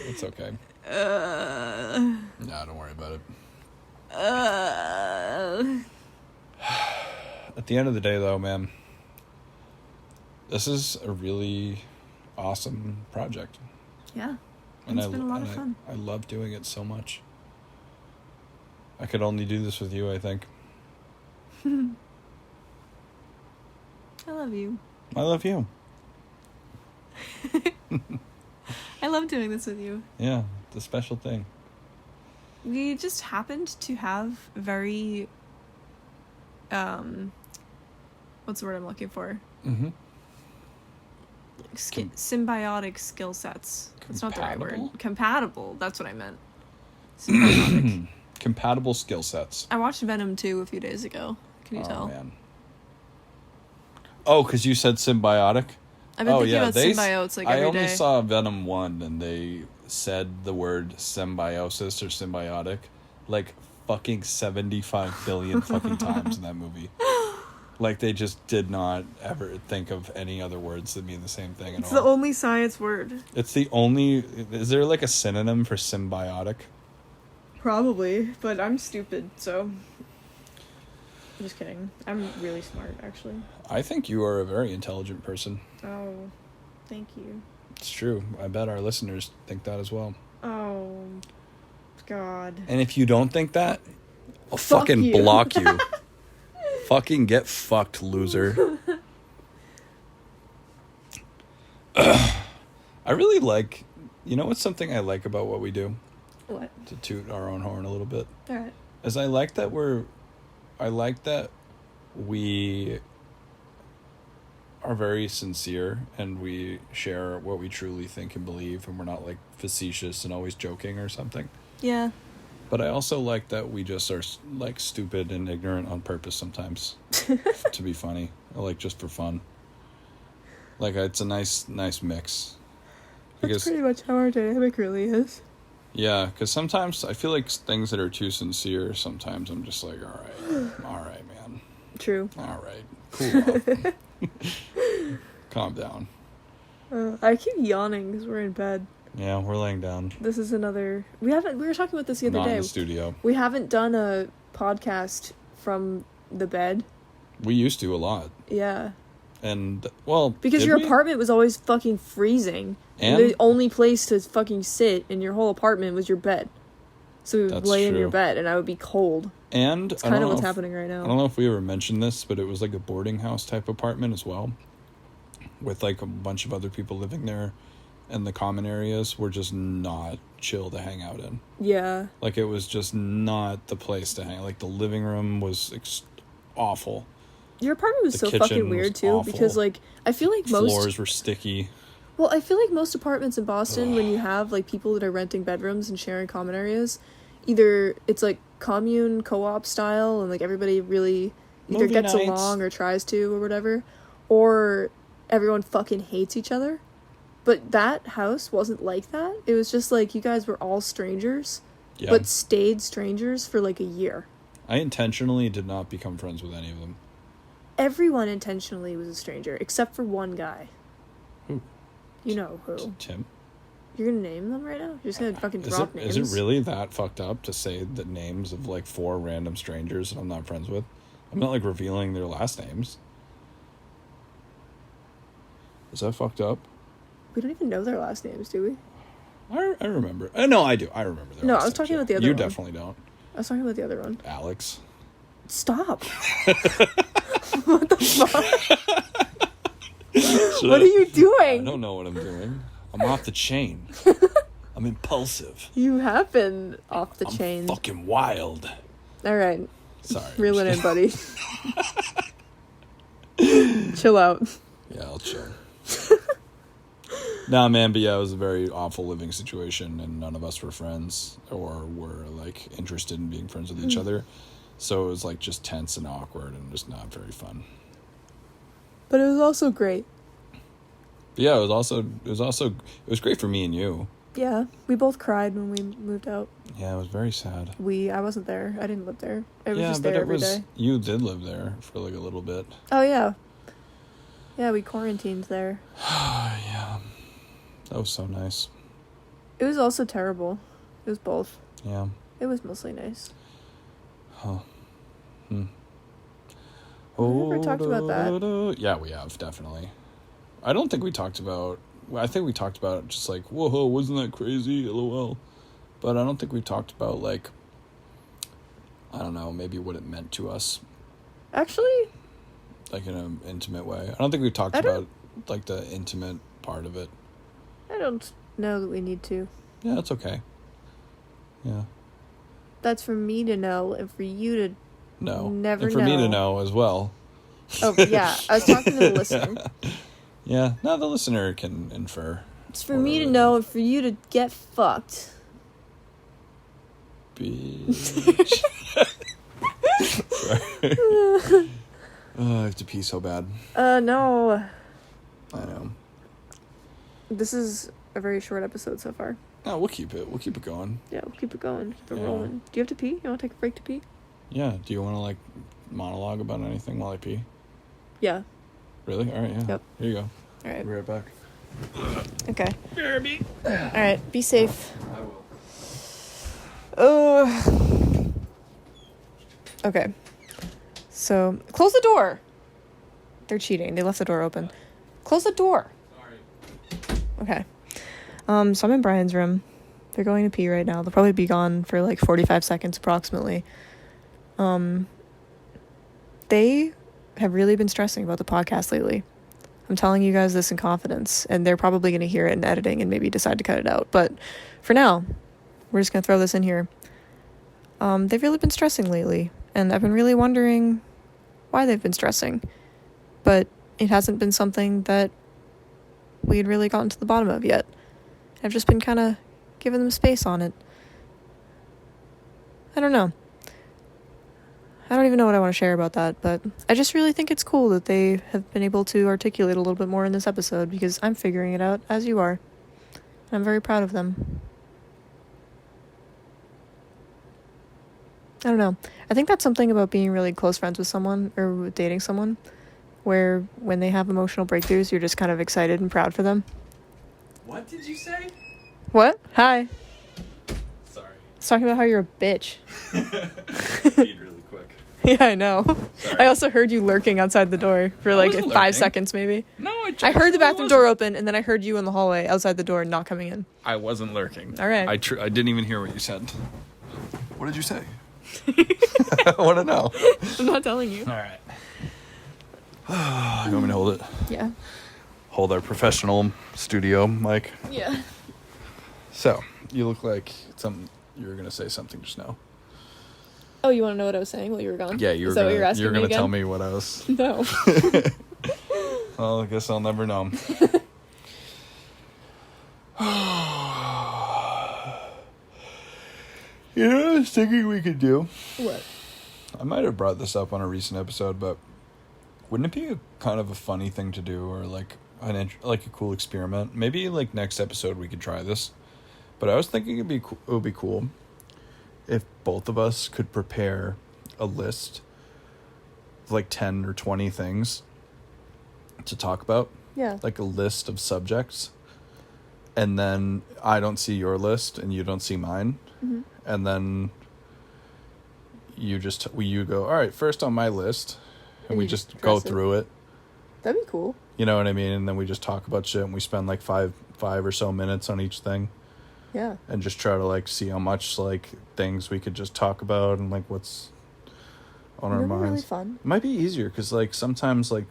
It's okay. Nah, don't worry about it. At the end of the day, though, man, this is a really awesome project. Yeah. And It's been a lot of fun. I love doing it so much. I could only do this with you, I think. I love you. I love you. I love doing this with you. Yeah, it's a special thing. We just happened to have very, what's the word I'm looking for? Mm-hmm. Symbiotic skill sets. That's not the right word. Compatible? Compatible. That's what I meant. Symbiotic. Compatible skill sets. I watched Venom 2 a few days ago. Can you tell? Man. Oh, because you said symbiotic? I've been thinking about symbiotes like every day. I only saw Venom 1 and they said the word symbiosis or symbiotic like fucking 75 billion fucking times in that movie. Like they just did not ever think of any other words that mean the same thing at all. It's the only science word. It's the only... Is there like a synonym for symbiotic? Probably, but I'm stupid, so... I'm just kidding. I'm really smart, actually. I think you are a very intelligent person. Oh, thank you. It's true. I bet our listeners think that as well. Oh, God. And if you don't think that, I'll Fuck fucking you. block you. Fucking get I I really like, you know what's something I like about what we do? What? To toot our own horn a little bit. All right. Is I like that we are very sincere and we share what we truly think and believe, and we're not like facetious and always joking or something. Yeah. But I also like that we just are like stupid and ignorant on purpose sometimes to be funny, or like just for fun. Like it's a nice mix. That's pretty much how our dynamic really is. Yeah, because sometimes I feel like things that are too sincere, sometimes I'm just like, all right, man. True. All right, cool off. Calm down. I keep yawning because we're in bed. Yeah, we're laying down. This is another... We were talking about this the other day. Not in the studio. We haven't done a podcast from the bed. We used to a lot. Yeah. And, well... Because your apartment was always fucking freezing. And the only place to fucking sit in your whole apartment was your bed. So we would lay in your bed, and I would be cold. And... It's kind of what's happening right now. I don't know if we ever mentioned this, but it was like a boarding house type apartment as well. With like a bunch of other people living there. And the common areas were just not chill to hang out in. Yeah. Like, it was just not the place to hang. Like, the living room was awful. Your apartment was so fucking weird, too. Awful. Because, like, I feel like most... Floors were sticky. Well, I feel like most apartments in Boston, when you have, like, people that are renting bedrooms and sharing common areas, either it's, like, commune, co-op style, and, like, everybody really either gets along or tries to or whatever, or everyone fucking hates each other. But that house wasn't like that. It was just like you guys were all strangers, but stayed strangers for like a year. I intentionally did not become friends with any of them. Everyone intentionally was a stranger, except for one guy. Who? You know who. Tim. You're gonna name them right now? You're just gonna fucking drop names? Is it really that fucked up to say the names of like 4 random strangers that I'm not friends with? I'm not like revealing their last names. Is that fucked up? We don't even know their last names, do we? I remember. No, I do. I remember their last names. No, I was talking about the other one. You definitely don't. I was talking about the other one. Alex. Stop. What the fuck? What are you doing? I don't know what I'm doing. I'm off the chain. I'm impulsive. You have been off the chain. Fucking wild. All right. Sorry. Reel it in, buddy. Chill out. Yeah, I'll chill. Nah, man, but yeah, it was a very awful living situation, and none of us were friends or were, like, interested in being friends with each other. So it was, like, just tense and awkward and just not very fun. But it was also great. But yeah, it was great for me and you. Yeah, we both cried when we moved out. Yeah, it was very sad. I wasn't there. I didn't live there. I was just there every day. You did live there for, like, a little bit. Oh, yeah. Yeah, we quarantined there. Yeah. That was so nice. It was also terrible. It was both. Yeah. It was mostly nice. Huh. Have we ever talked about that? Yeah, we have, definitely. I don't think we talked about... I think we talked about just like, whoa, wasn't that crazy? LOL. But I don't think we talked about, like... I don't know, maybe what it meant to us. Actually... Like, in an intimate way. I don't think we talked about, like, the intimate part of it. I don't know that we need to. Yeah, that's okay. Yeah. That's for me to know, and for you to never know. And for me to know as well. Oh, yeah. I was talking to the listener. Yeah. No, the listener can infer. It's for me to know and for you to get fucked. Bitch. Sorry. I have to pee so bad. No. I know. This is a very short episode so far. No, we'll keep it. We'll keep it going. Yeah, we'll keep it going. Keep it rolling. Do you have to pee? You want to take a break to pee? Yeah. Do you want to, like, monologue about anything while I pee? Yeah. Really? All right, yeah. Yep. Here you go. All right. I'll be right back. Okay. Derby. All right. Be safe. I will. Oh. Okay. So, close the door. They're cheating. They left the door open. Close the door. Okay. So I'm in Brian's room. They're going to pee right now. They'll probably be gone for like 45 seconds approximately. They have really been stressing about the podcast lately. I'm telling you guys this in confidence, and they're probably going to hear it in editing and maybe decide to cut it out. But for now, we're just going to throw this in here. They've really been stressing lately, and I've been really wondering why they've been stressing. But it hasn't been something that we had really gotten to the bottom of yet. I've just been kind of giving them space on it. I don't know. I don't even know what I want to share about that, but I just really think it's cool that they have been able to articulate a little bit more in this episode, because I'm figuring it out as you are. I'm very proud of them. I don't know. I think that's something about being really close friends with someone, or dating someone, where when they have emotional breakthroughs, you're just kind of excited and proud for them. What did you say? What? Hi. Sorry. I was talking about how you're a bitch. Peed really quick. Yeah, I know. Sorry. I also heard you lurking outside the door for like wasn't 5 lurking. seconds maybe. No, I heard the bathroom door open, and then I heard you in the hallway outside the door not coming in. I wasn't lurking. All right. I didn't even hear what you said. What did you say? I want to know. I'm not telling you. All right. You want me to hold it? Yeah. Hold our professional studio mic. Yeah. So, you look like you were going to say something just now. Oh, you want to know what I was saying while you were gone? Yeah, Is that what you're asking you're me gonna again? tell me what I was. No. Well, I guess I'll never know. You know what I was thinking we could do? What? I might have brought this up on a recent episode, but wouldn't it be kind of a funny thing to do, or like a cool experiment? Maybe like next episode we could try this. But I was thinking it would be cool if both of us could prepare a list of like 10 or 20 things to talk about. Yeah. Like a list of subjects. And then I don't see your list and you don't see mine. Mm-hmm. And then you go, all right, first on my list. And we just go through it. That'd be cool. You know what I mean? And then we just talk about shit and we spend like five or so minutes on each thing. Yeah. And just try to like see how much like things we could just talk about and like what's on our minds. Really fun. It might be easier because like sometimes like,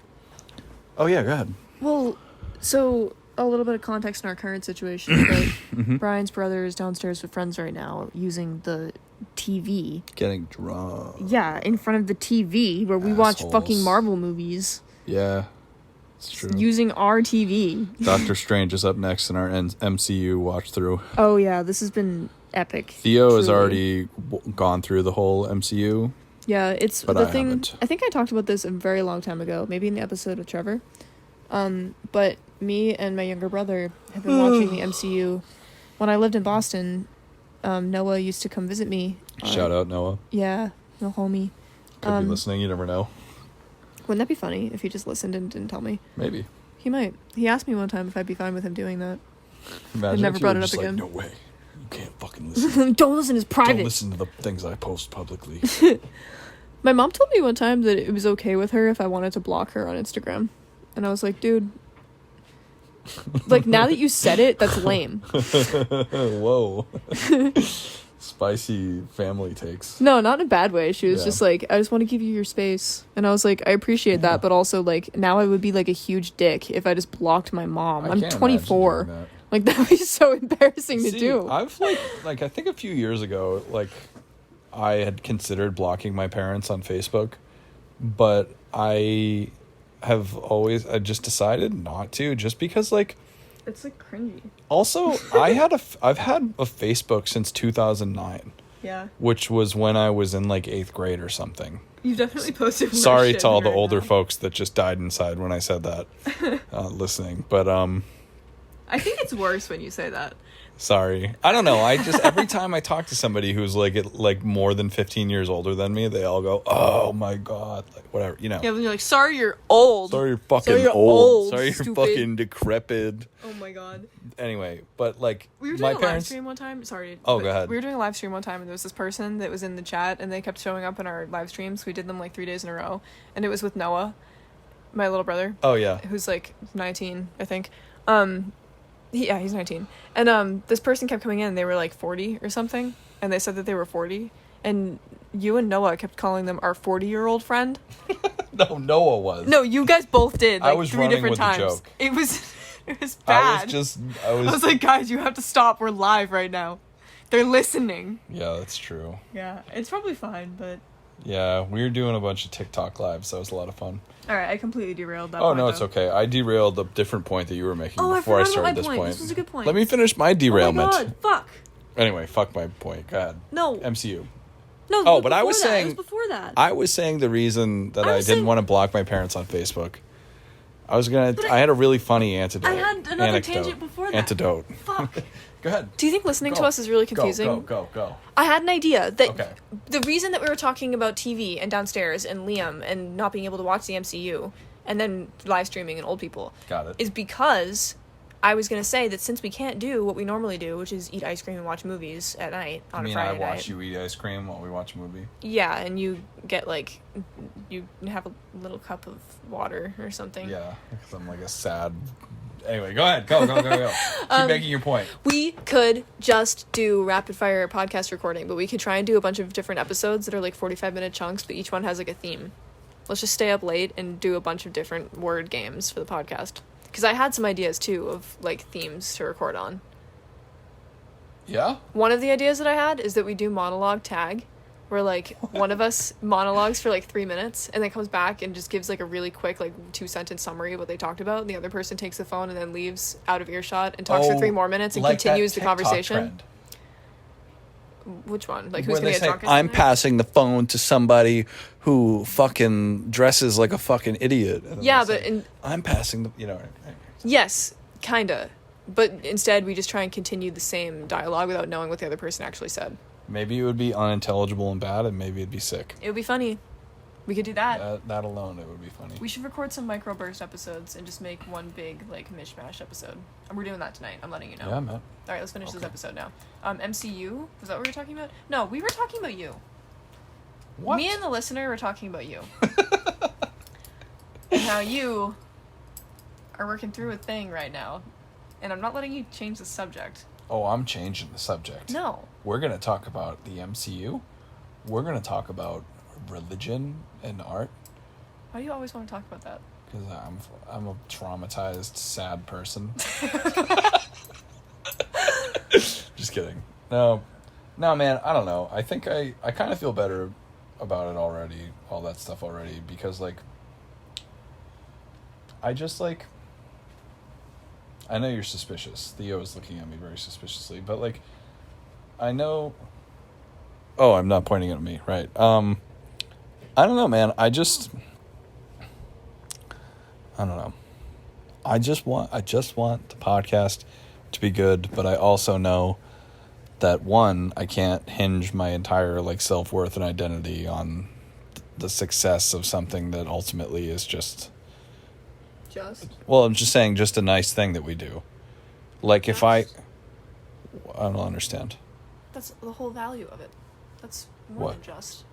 oh yeah, go ahead. Well, so a little bit of context in our current situation. But Mm-hmm. Brian's brother is downstairs with friends right now using the TV. Getting drunk. Yeah, in front of the TV where we watch Assholes. fucking Marvel movies. Yeah, it's true. Using our TV. Doctor Strange is up next in our MCU watch through. Oh yeah, this has been epic. Theo has truly. already gone through the whole MCU. Yeah, it's But the I thing. haven't. I think I talked about this a very long time ago, maybe in the episode with Trevor. But me and my younger brother have been watching the MCU. When I lived in Boston, Noah used to come visit me. Shout out Noah. Yeah, no homie. Could be listening. You never know. Wouldn't that be funny if he just listened and didn't tell me? Maybe. He might. He asked me one time if I'd be fine with him doing that. Imagine never if you brought were it up just again. Like, no way. You can't fucking listen. Don't listen, it's private. Don't listen to the things I post publicly. My mom told me one time that it was okay with her if I wanted to block her on Instagram. And I was like, dude, like, now that you said it, that's lame. Whoa. Spicy family takes. No, not in a bad way. She was Yeah. just like, I just want to give you your space. And I was like, I appreciate that, but also, like, now I would be, like, a huge dick if I just blocked my mom. I I'm can't 24. imagine doing that. Like, that would be so embarrassing to See, do. I've like I think a few years ago, like I had considered blocking my parents on Facebook, but I just decided not to, just because like It's, like, cringy. also I've had a Facebook since 2009, Yeah. which was when I was in like 8th grade or something. You've definitely posted more Sorry shit to all than the right older now. folks that just died inside when I said that, listening, but I think it's worse when you say that. sorry. I don't know. I just, every time I talk to somebody who's like more than 15 years older than me, they all go, "Oh my God," like whatever, you know. Yeah, when you're like, sorry, you're old. Sorry, you're fucking Sorry, you're old. old, Sorry, you're stupid. fucking decrepit. Oh my God. Anyway, but like We were doing my a live parents. stream one time. Sorry. Oh, but go ahead. We were doing a live stream one time, and there was this person that was in the chat, and they kept showing up in our live streams. We did them like 3 days in a row, and it was with Noah, my little brother, Oh yeah. who's like 19, I think. He's 19, and this person kept coming in. They were like 40 or something, and they said that they were 40, and you and Noah kept calling them our 40-year-old friend. No, Noah was. No, you guys both did. Like, I was 3 running different with the times. joke. It was bad. I was I was like, guys, you have to stop. We're live right now. They're listening. Yeah, that's true. Yeah, it's probably fine, but... Yeah, we were doing a bunch of TikTok lives. That was a lot of fun. All right, I completely derailed that Oh, point, no, it's though. okay. I derailed the different point that you were making Oh, before I forgot started about this my point. This was a good point. Let me finish my derailment. Oh my god, fuck. Anyway, fuck my point. Go ahead. No. MCU. No, Oh, but I was before that. saying... It was before that. I was saying the reason that I was didn't saying- want to block my parents on Facebook. I had a really funny antidote. I had another tangent before that. Antidote. Fuck. Go ahead. Do you think listening Go. to us is really confusing? Go. I had an idea that Okay. the reason that we were talking about TV and downstairs and Liam and not being able to watch the MCU and then live streaming and old people Got it. is because I was going to say that since we can't do what we normally do, which is eat ice cream and watch movies at night on a Friday I night. watch you eat ice cream while we watch a movie? Yeah, and you get like, you have a little cup of water or something. Yeah, because I'm like a sad... Anyway, go ahead. Go. Keep making your point. We could just do rapid fire podcast recording, but we could try and do a bunch of different episodes that are like 45-minute chunks, but each one has like a theme. Let's just stay up late and do a bunch of different word games for the podcast. Because I had some ideas too of like themes to record on. Yeah? One of the ideas that I had is that we do monologue tag, where like one of us monologues for like 3 minutes and then comes back and just gives like a really quick like 2-sentence summary of what they talked about, and the other person takes the phone and then leaves out of earshot and talks for 3 more minutes and like continues that the TikTok conversation. trend. Which one? Like, Where who's gonna they get say, drunk? I'm passing the phone to somebody who fucking dresses like a fucking idiot. And then Yeah, they but say, I'm passing the... yes, kinda. But instead, we just try and continue the same dialogue without knowing what the other person actually said. Maybe it would be unintelligible and bad, and maybe it'd be sick. It would be funny. We could do that. That alone, it would be funny. We should record some microburst episodes and just make one big, like, mishmash episode. And we're doing that tonight. I'm letting you know. Yeah, man. All right, let's finish this Okay. episode now. MCU? Was that what we were talking about? No, we were talking about you. What? Me and the listener were talking about you. And how you are working through a thing right now. And I'm not letting you change the subject. Oh, I'm changing the subject. No. We're going to talk about the MCU. We're going to talk about religion and art. Why do you always want to talk about that? Because I'm a traumatized, sad person. Just kidding. No, man, I don't know. I think I kind of feel better about it already, all that stuff already, because, like, I just, like... I know you're suspicious. Theo is looking at me very suspiciously, but, like, I know... Oh, I'm not pointing at me, right. I don't know, man. I don't know. I just want the podcast to be good, but I also know that, one, I can't hinge my entire, like, self-worth and identity on the success of something that ultimately is just... Well, I'm just saying, just a nice thing that we do. Like, if I don't understand. That's the whole value of it. That's more What? than just.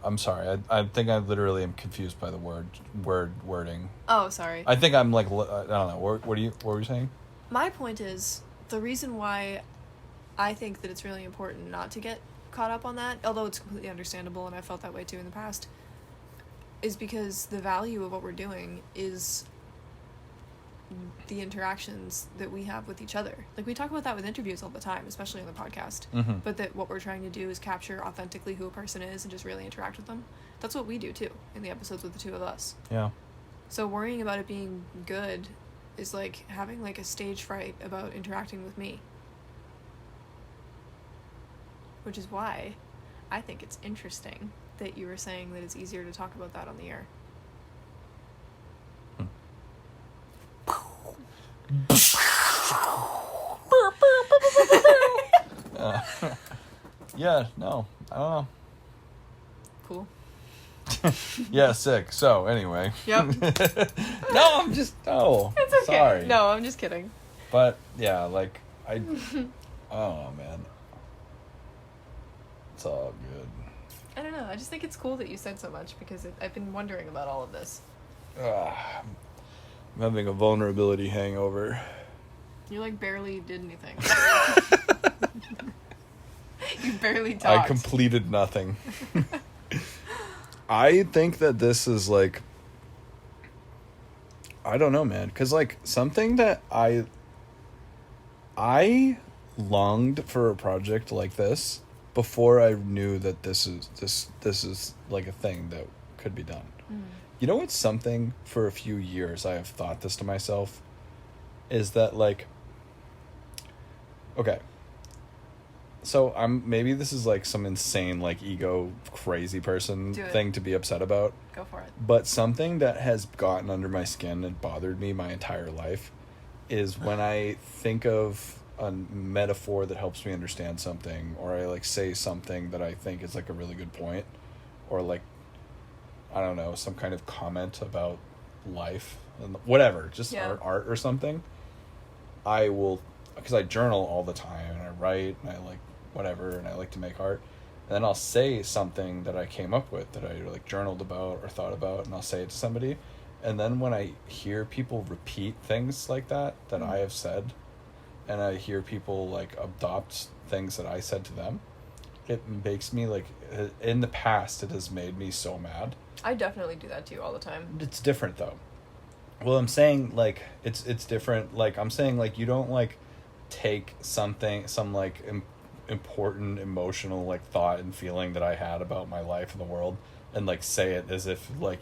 I'm sorry. I think I literally am confused by the wording. Oh, sorry. I think I'm like, I don't know. What were you saying? My point is, the reason why I think that it's really important not to get caught up on that, although it's completely understandable and I felt that way too in the past, is because the value of what we're doing is the interactions that we have with each other. Like, we talk about that with interviews all the time, especially on the podcast. Mm-hmm. But that what we're trying to do is capture authentically who a person is and just really interact with them. That's what we do too in the episodes with the two of us. Yeah. So worrying about it being good is like having like a stage fright about interacting with me. Which is why I think it's interesting that you were saying that it's easier to talk about that on the air. Yeah, no, I don't know. Cool. Yeah, sick. So, anyway. Yep. No, I'm just, It's okay. Sorry. No, I'm just kidding. But, yeah, like, I don't know, man. It's all good. I don't know. I just think it's cool that you said so much because I've been wondering about all of this. I'm having a vulnerability hangover. You like barely did anything. You barely talked. I completed nothing. I think that this is like, I don't know, man, because like something that I longed for a project like this before I knew that this is like a thing that could be done. You know, it's something for a few years I have thought this to myself, is that like, okay, so maybe this is like some insane like ego crazy person thing to be upset about. Go for it. But something that has gotten under my skin and bothered me my entire life is when I think of a metaphor that helps me understand something, or I like say something that I think is like a really good point, or like, I don't know, some kind of comment about life and whatever, just art or something. I will, because I journal all the time and I write and I like whatever and I like to make art, and then I'll say something that I came up with that I like journaled about or thought about, and I'll say it to somebody, and then when I hear people repeat things like that I have said, and I hear people like adopt things that I said to them, it makes me like, in the past it has made me so mad. I definitely do that to you all the time. It's different though. Well, I'm saying like it's different. Like I'm saying like you don't like take some like important emotional like thought and feeling that I had about my life in the world and like say it as if like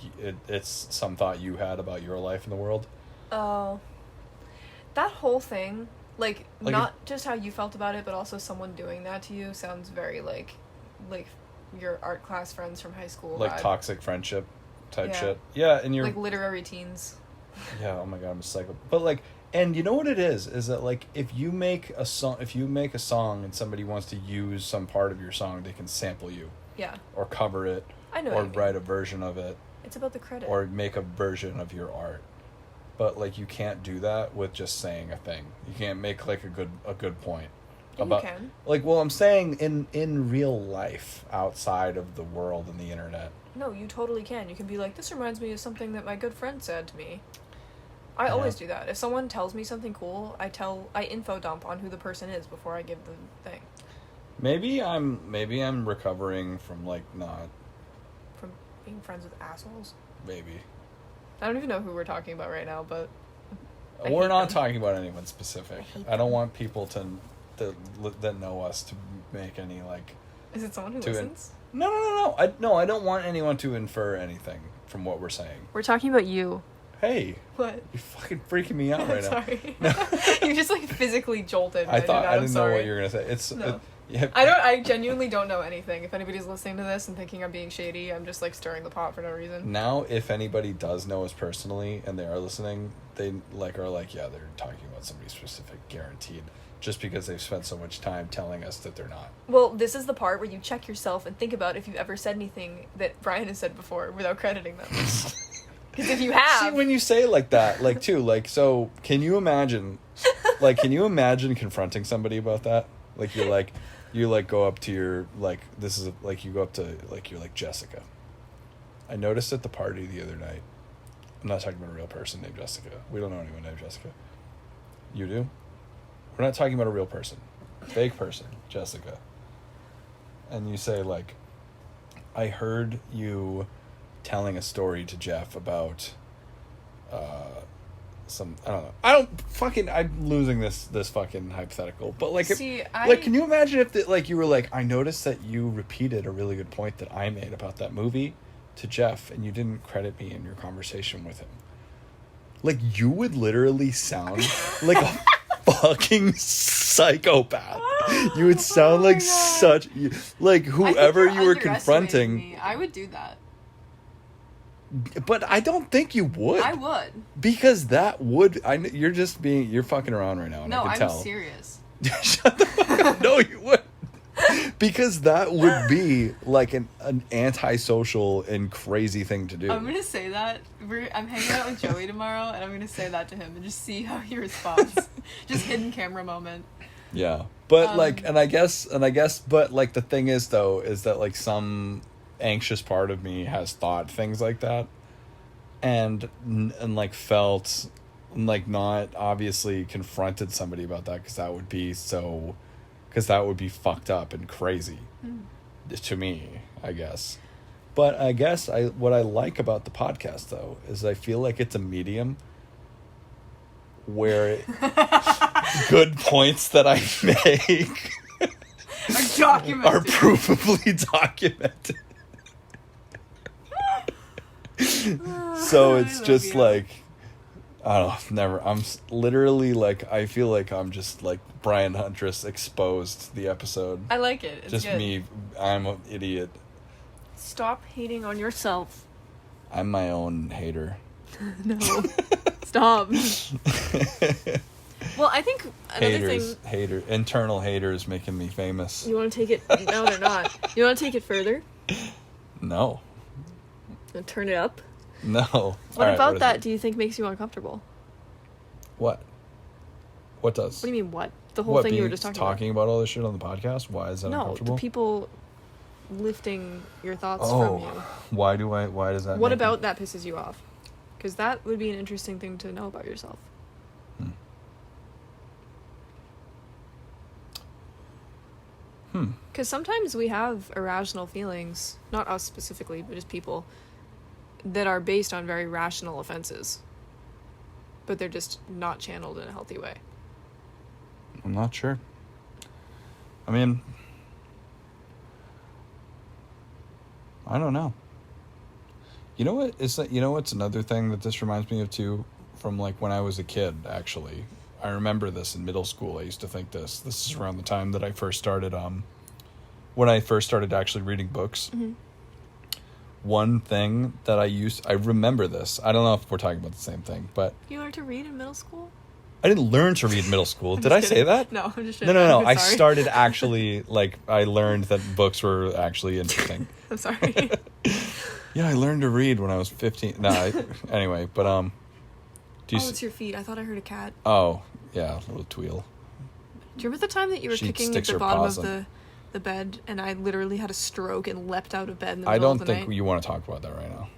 it's some thought you had about your life in the world. Oh, that whole thing, like not just how you felt about it, but also someone doing that to you sounds very like your art class friends from high school. Like vibe. Toxic friendship type shit. Yeah, and you're like literary teens. Yeah, oh my god, I'm a psycho. But like, and you know what it is that like if you make a song and somebody wants to use some part of your song, they can sample you. Yeah. Or cover it. I know. Or write a version of it. It's about the credit. Or make a version of your art. But like you can't do that with just saying a thing. You can't make like a good point. Yeah, about, you can. Like, well, I'm saying in real life outside of the world and the internet. No, you totally can. You can be like, this reminds me of something that my good friend said to me. I always do that. If someone tells me something cool, I info dump on who the person is before I give the thing. Maybe I'm recovering from like not from being friends with assholes. Maybe. I don't even know who we're talking about right now, but we're not talking about anyone specific. I don't want people that know us to make any like. Is it someone who listens? No. I don't want anyone to infer anything from what we're saying. We're talking about you. Hey. What? You're fucking freaking me out right now. Sorry. You just like physically jolted. I didn't know what you were gonna say. No. I genuinely don't know anything. If anybody's listening to this and thinking I'm being shady, I'm just like stirring the pot for no reason. Now, if anybody does know us personally and they are listening, they like are like, yeah, they're talking about somebody specific, guaranteed. Just because they've spent so much time telling us that they're not. Well, this is the part where you check yourself and think about if you've ever said anything that Brian has said before without crediting them. Because if you have... See, when you say it like that, like, too, like, so, can you imagine confronting somebody about that? Like, you go up to your, like, you go up to, like, you're like, Jessica. I noticed at the party the other night, I'm not talking about a real person named Jessica. We don't know anyone named Jessica. You do? We're not talking about a real person. Fake person, Jessica. And you say, like, I heard you telling a story to Jeff about I'm losing this fucking hypothetical, but like, can you imagine if you were like, I noticed that you repeated a really good point that I made about that movie to Jeff and you didn't credit me in your conversation with him. Like, you would literally sound like a fucking psychopath. You would sound like such, like, whoever you were confronting. Me. I would do that. But I don't think you would. I would. Because that would... you're fucking around right now, and I can tell. No, I'm serious. Shut the fuck up. No, you wouldn't. Because that would be like an antisocial and crazy thing to do. I'm going to say that. I'm hanging out with Joey tomorrow, and I'm going to say that to him and just see how he responds. Just hidden camera moment. Yeah. But, and I guess, but, like, the thing is, though, is that, like, some anxious part of me has thought things like that and like felt like not obviously confronted somebody about that because that would be so because that would be fucked up and crazy to me, I guess. But I guess what I like about the podcast, though, is I feel like it's a medium where good points that I make Are documented. are provably documented. So it's just like, I don't know, never. Literally like, I feel like I'm just like Brian Huntress exposed the episode. I like it. It's just good. me. I'm an idiot. Stop hating on yourself. I'm my own hater. No. Stop. Well, I think another thing... Internal haters making me famous. You want to take it... No, they're not. You want to take it further? No. And turn it up? No. What about that do you think makes you uncomfortable? What? What does? What do you mean, what? The whole thing you were just talking about all this shit on the podcast? Why is that uncomfortable? No, the people lifting your thoughts from you. Why does that What about that pisses you off? Because that would be an interesting thing to know about yourself. Because sometimes we have irrational feelings, not us specifically, but just people, that are based on very rational offenses. But they're just not channeled in a healthy way. I'm not sure. I mean, I don't know. You know what is that? You know what's another thing that this reminds me of too, from like when I was a kid. Actually, I remember this in middle school. I used to think this. This is around the time that I first started. When I first started actually reading books. Mm-hmm. One thing that I remember this. I don't know if we're talking about the same thing, but you learned to read in middle school? I didn't learn to read in middle school. Did I say that? No, I'm just kidding. No. I started actually, like, I learned that books were actually interesting. I'm sorry. Yeah, I learned to read when I was 15. Anyway, but, it's your feet. I thought I heard a cat. Oh, yeah, a little tweel. Do you remember the time that you were kicking at the bottom of the bed, and I literally had a stroke and leapt out of bed in the middle of the night? I don't think you want to talk about that right now.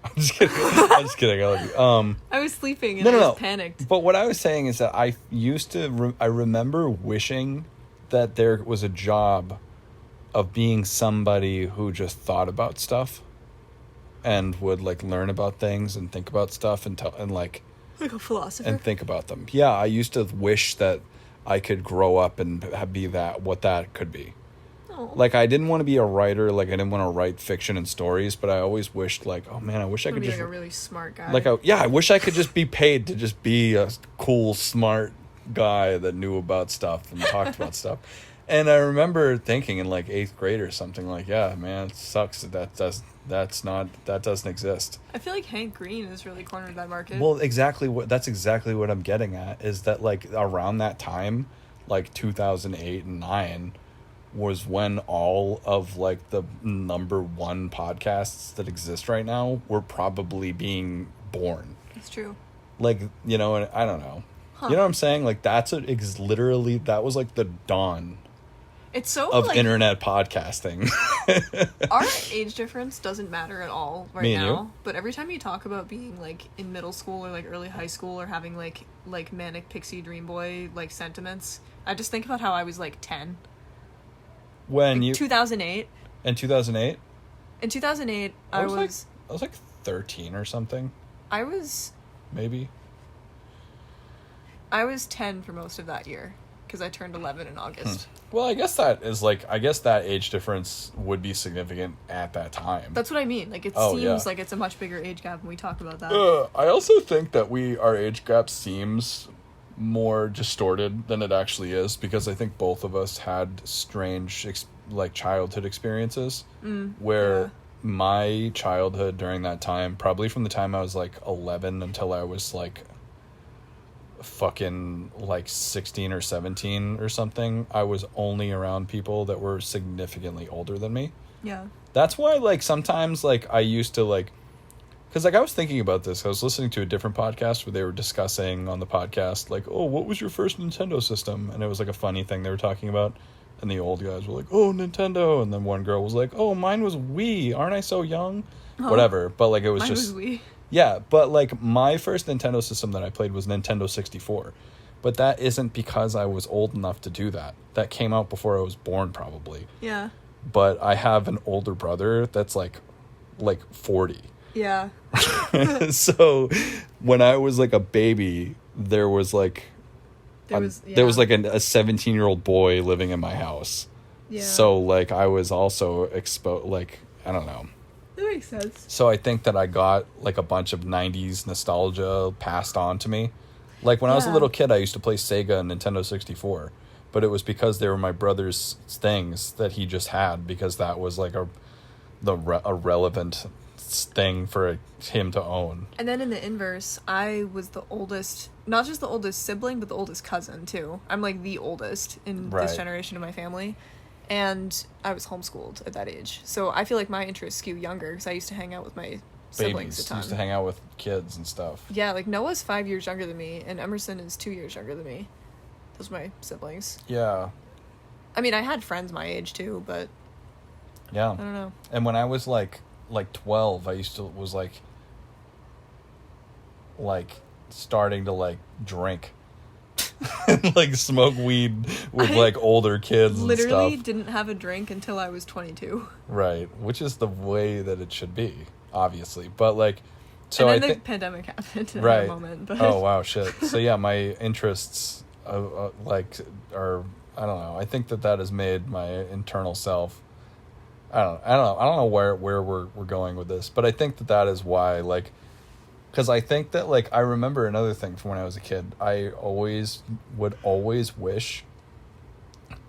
I'm just kidding. I'm just kidding. I love you. I was sleeping and I was panicked. But what I was saying is that I used to. I remember wishing that there was a job of being somebody who just thought about stuff, and would like learn about things and think about stuff and like a philosopher and think about them. Yeah, I used to wish that I could grow up and be what that could be. Like, I didn't want to be a writer. Like, I didn't want to write fiction and stories, but I always wished, like, oh man, I wish I could just be like a really smart guy. Like, I wish I could just be paid to just be a cool, smart guy that knew about stuff and talked about stuff. And I remember thinking in like 8th grade or something, like, yeah, man, it sucks that doesn't exist. I feel like Hank Green has really cornered that market. Well, that's exactly what I'm getting at, is that like around that time, like 2008 and 2009, was when all of like the number one podcasts that exist right now were probably being born. It's true. Like, you know, and I don't know. Huh. You know what I'm saying? Like, literally, that was like the dawn. It's so of like, internet podcasting. Our age difference doesn't matter at all right Me and now. You? But every time you talk about being like in middle school or like early high school or having like manic pixie dream boy like sentiments, I just think about how I was like 10. When like 2008. In 2008? In 2008, I was like 13 or something. Maybe. I was 10 for most of that year because I turned 11 in August. Well, I guess that age difference would be significant at that time. That's what I mean. Like, it seems like it's a much bigger age gap when we talk about that. I also think that our age gap seems more distorted than it actually is, because I think both of us had strange childhood experiences where my childhood during that time, probably from the time I was like 11 until I was like fucking like 16 or 17 or something, I was only around people that were significantly older than me. Yeah. That's why like sometimes like I used to like, because like I was thinking about this, I was listening to a different podcast where they were discussing on the podcast like, oh, what was your first Nintendo system? And it was like a funny thing they were talking about, and the old guys were like, oh, Nintendo, and then one girl was like, oh, mine was Wii, aren't I so young? Whatever. But like it was mine just was Wii. Yeah, but like my first Nintendo system that I played was Nintendo 64, But that isn't because I was old enough to do that. That came out before I was born, probably. Yeah. But I have an older brother that's like 40. Yeah. So when I was like a baby, there was like There was like a 17-year-old boy living in my house. Yeah. So like I was also exposed, like, I don't know. That makes sense. So I think that I got like a bunch of 90s nostalgia passed on to me. Like when I was a Yeah. little kid, I used to play Sega and Nintendo 64, but it was because they were my brother's things that he just had, because that was like a relevant thing for him to own. And then in the inverse, I was the oldest, not just the oldest sibling, but the oldest cousin too. I'm like the oldest in Right. this generation of my family. And I was homeschooled at that age. So I feel like my interests skew younger because I used to hang out with my siblings Babies a ton. used to hang out with kids and stuff. Yeah, like Noah's 5 years younger than me, and Emerson is 2 years younger than me. Those are my siblings. Yeah. I mean, I had friends my age too, but Yeah. I don't know. And when I was like 12, I was starting to like drink like smoke weed with I like older kids and Literally stuff. didn't have a drink until I was 22. Right, which is the way that it should be, obviously. But like, so and I then think the pandemic happened in right. a moment. But Oh wow, shit. So yeah, my interests like are, I don't know. I think that has made my internal self. I don't know where we're going with this, but I think that is why, like, because I think that, like, I remember another thing from when I was a kid. I would always wish.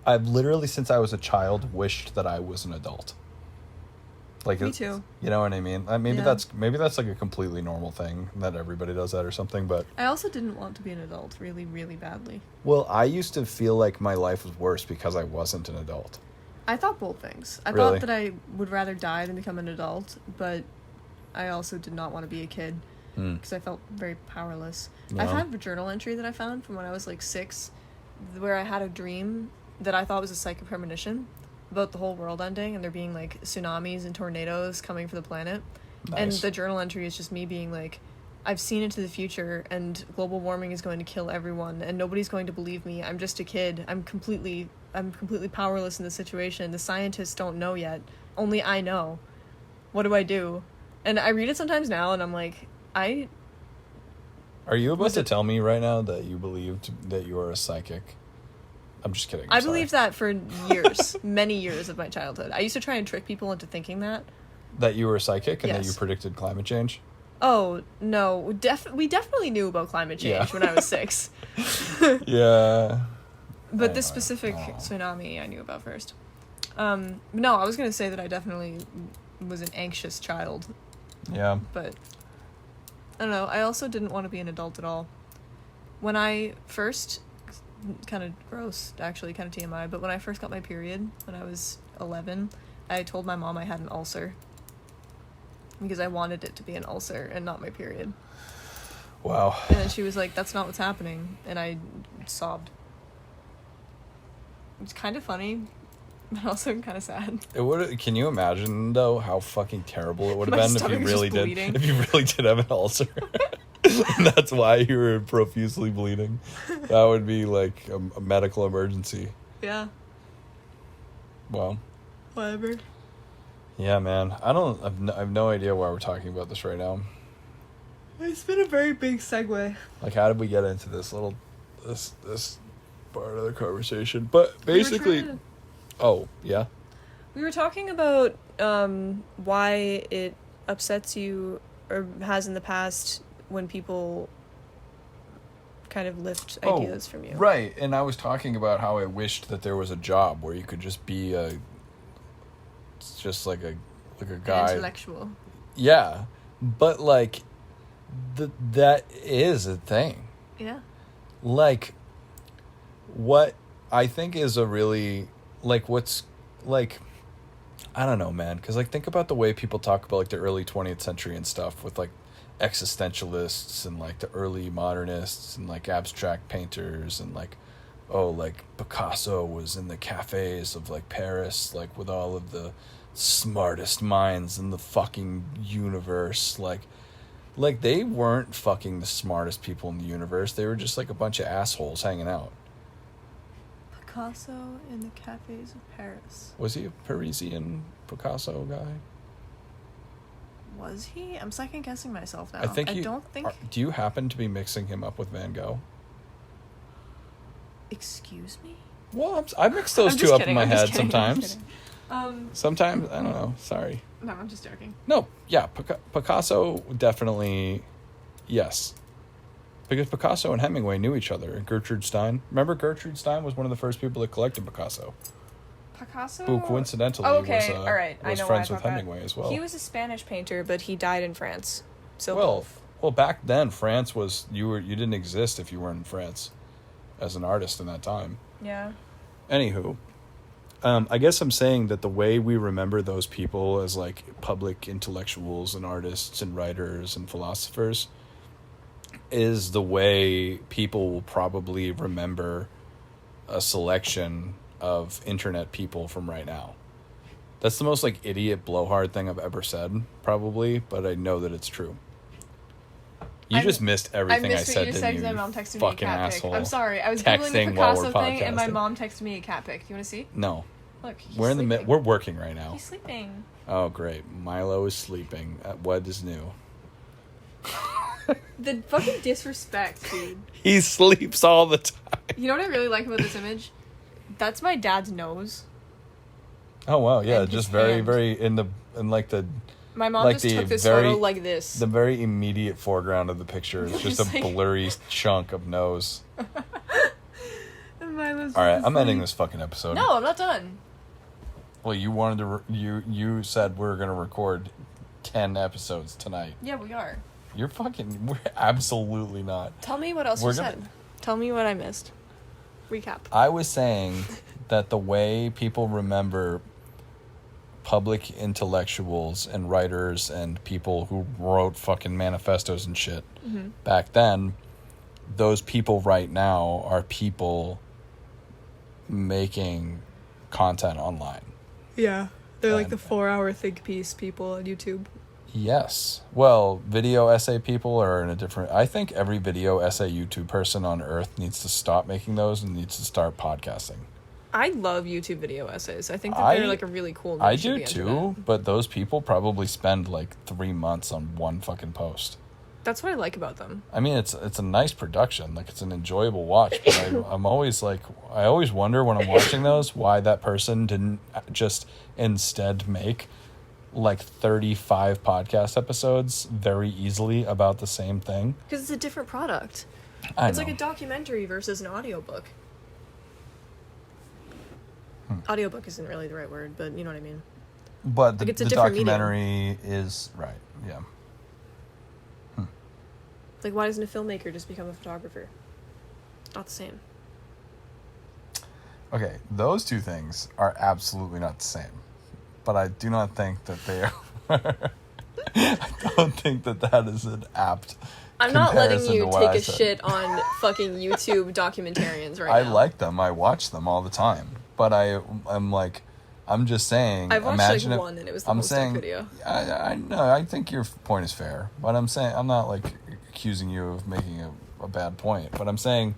I've literally, since I was a child, wished that I was an adult. Like, Me too. You know what I mean? Maybe Yeah. that's like a completely normal thing, that everybody does that or something. But I also didn't want to be an adult really, really badly. well, I used to feel like my life was worse because I wasn't an adult. I thought both things. I Really? thought that I would rather die than become an adult, but I also did not want to be a kid because I felt very powerless. Yeah. I've had a journal entry that I found from when I was like 6 where I had a dream that I thought was a psychic premonition about the whole world ending and there being like tsunamis and tornadoes coming for the planet. And Nice. the journal entry is just me being like, I've seen into the future and global warming is going to kill everyone and nobody's going to believe me. I'm just a kid. I'm completely powerless in this situation. The scientists don't know yet. Only I know. What do I do? And I read it sometimes now and I'm like, Are you about to tell me right now that you believed that you are a psychic? I'm just kidding. I believed that for years, many years of my childhood. I used to try and trick people into thinking that. That you were a psychic and that Yes. you predicted climate change? Oh, no. We definitely knew about climate change Yeah. when I was 6. Yeah. But Anyway, this specific oh. tsunami I knew about first. No, I was going to say that I definitely was an anxious child, Yeah. but I don't know. I also didn't want to be an adult at all. When I first, kind of gross, actually, kind of TMI, but when I first got my period, when I was 11, I told my mom I had an ulcer. Because I wanted it to be an ulcer and not my period. Wow. And then she was like, that's not what's happening. And I sobbed. It's kind of funny, but also kind of sad. It would. Can you imagine though how fucking terrible it would have My been if stomach you was really just did? bleeding. If you really did have an ulcer, and that's why you were profusely bleeding. That would be like a medical emergency. Yeah, Wow. whatever. Yeah, man. I've no idea why we're talking about this right now. It's been a very big segue. Like, how did we get into this part of the conversation? But basically, oh yeah. We were talking about why it upsets you, or has in the past, when people kind of lift ideas from you. Right, and I was talking about how I wished that there was a job where you could just be just like a An guy. intellectual. Yeah, but like that is a thing. Yeah. Like, what I think is a really, like, what's, like, I don't know, man, because, like, think about the way people talk about, like, the early 20th century and stuff with, like, existentialists and, like, the early modernists and, like, abstract painters and, like, oh, like, Picasso was in the cafes of, like, Paris, like, with all of the smartest minds in the fucking universe, like, Like, they weren't fucking the smartest people in the universe. They were just, like, a bunch of assholes hanging out. Picasso in the cafes of Paris. Was he a Parisian Picasso guy? Was he? I'm second guessing myself now. I think do you happen to be mixing him up with Van Gogh? Excuse me? Well, I mix those two up in my head sometimes. Sometimes, I don't know. Sorry. No, I'm just joking. No, yeah, Picasso definitely, yes. Because Picasso and Hemingway knew each other. And Gertrude Stein. Remember Gertrude Stein was one of the first people that collected Picasso. Picasso? Who coincidentally all right. I was know friends why I with thought Hemingway as well. He was a Spanish painter, but he died in France. So well, back then France was you didn't exist if you weren't in France as an artist in that time. Yeah. Anywho, I guess I'm saying that the way we remember those people as like public intellectuals and artists and writers and philosophers is the way people will probably remember a selection of internet people from right now. That's the most like idiot blowhard thing I've ever said, probably, but I know that it's true. You just missed everything I said, didn't you? My mom texted me fucking a cat asshole. pic. I'm sorry. I was Texting googling the while Picasso we're thing, and my podcasting. mom texted me a cat pic. Do you want to see? No. Look, he's We're sleeping. we're working right now. He's sleeping. Oh, great. Milo is sleeping. What is new? The fucking disrespect, dude. He sleeps all the time. You know what I really like about this image? That's my dad's nose. Oh wow, yeah, And his just very, hand. very in like the My mom like just the took this very- photo like this. the very immediate foreground of the picture is just Just a like- blurry chunk of nose. And Milo's All right, just I'm like- ending this fucking episode. No, I'm not done. Well, you wanted to. You said we were gonna record 10 episodes tonight. Yeah, we are. We're absolutely not. Tell me what else We're you gonna- said. Tell me what I missed. Recap. I was saying that the way people remember public intellectuals and writers and people who wrote fucking manifestos and shit back then, those people right now are people making content online. Yeah. They're like And- the 4-hour think piece people on YouTube. Yes. Well, video essay people are in a different... I think every video essay YouTube person on earth needs to stop making those and needs to start podcasting. I love YouTube video essays. I think that they're like a really cool niche I of do the too, internet. but those people probably spend like 3 months on one fucking post. That's what I like about them. I mean, it's a nice production. Like, it's an enjoyable watch. But I'm always like... I always wonder when I'm watching those why that person didn't just instead make like 35 podcast episodes very easily about the same thing. Because it's a different product. I It's know. like a documentary versus an audiobook. Audiobook isn't really the right word, but you know what I mean. But the, Like, it's a the different documentary is... Right, yeah. Like, why doesn't a filmmaker just become a photographer? Not the same. Okay, those two things are absolutely not the same. But I do not think that they are... I don't think that is an apt I'm not letting comparison you to what take I a said. shit on fucking YouTube documentarians right I now. like them. I watch them all the time. But I'm just saying... I've watched imagine like if- one and it was the I'm most saying, video. I know. I think your point is fair. But I'm saying... I'm not like accusing you of making a bad point. But I'm saying...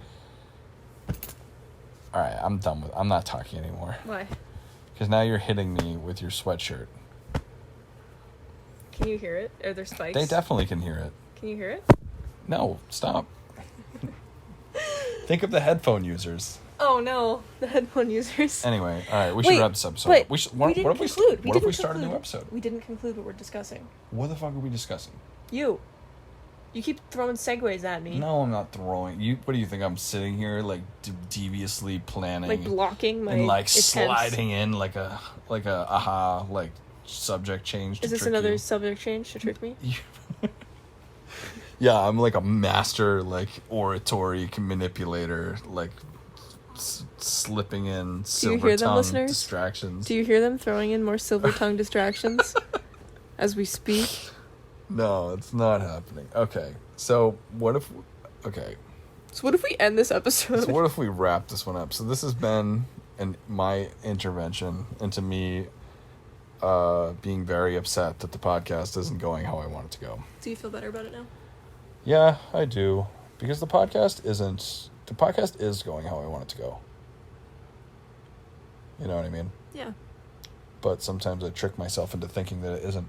All right, I'm done with... I'm not talking anymore. Why? Because now you're hitting me with your sweatshirt. Can you hear it? Are there spikes? They definitely can hear it. Can you hear it? No, stop. Think of the headphone users. Oh no, the headphone users. Anyway, all right, we should Wait, wrap this episode. but up. What we didn't if we conclude. What if we start a new episode? We didn't conclude what we're discussing. What the fuck are we discussing? You keep throwing segues at me. No, I'm not throwing. You. What do you think? I'm sitting here like deviously planning, Like blocking my and like attempts. sliding in like a aha like subject change. To Is this trick another you. subject change to trick me? Yeah, I'm like a master like oratory manipulator, like slipping in you silver hear them, tongue listeners? distractions. Do you hear them throwing in more silver tongue distractions as we speak? No, it's not happening. Okay, so what if? Okay, So what if we end this episode? so what if we wrap this one up? So this has been my intervention into me being very upset that the podcast isn't going how I want it to go. Do you feel better about it now? Yeah, I do. Because the podcast is going how I want it to go. You know what I mean? Yeah. But sometimes I trick myself into thinking that it isn't.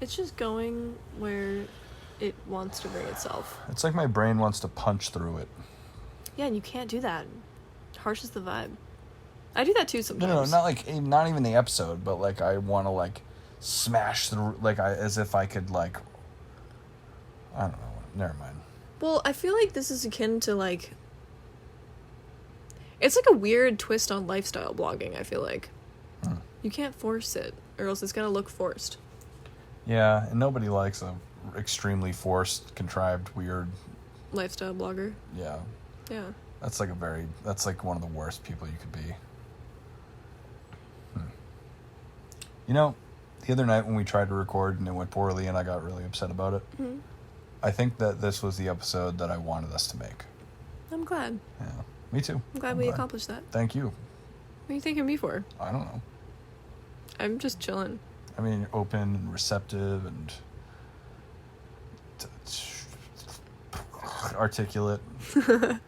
It's just going where it wants to bring itself. It's like my brain wants to punch through it. Yeah, and you can't do that. Harsh is the vibe. I do that too sometimes. No, not even the episode, but like I want to like smash through, as if I could like, I don't know. Never mind. Well, I feel like this is akin to like, it's like a weird twist on lifestyle blogging, I feel like. You can't force it, or else it's gonna look forced. Yeah, and nobody likes a extremely forced, contrived, weird lifestyle blogger. Yeah. Yeah. That's like one of the worst people you could be. You know, the other night when we tried to record and it went poorly and I got really upset about it, I think that this was the episode that I wanted us to make. I'm glad. Yeah, me too. I'm glad we accomplished that. Thank you. What are you thanking me for? I don't know. I'm just chilling. I mean, you're open and receptive and articulate,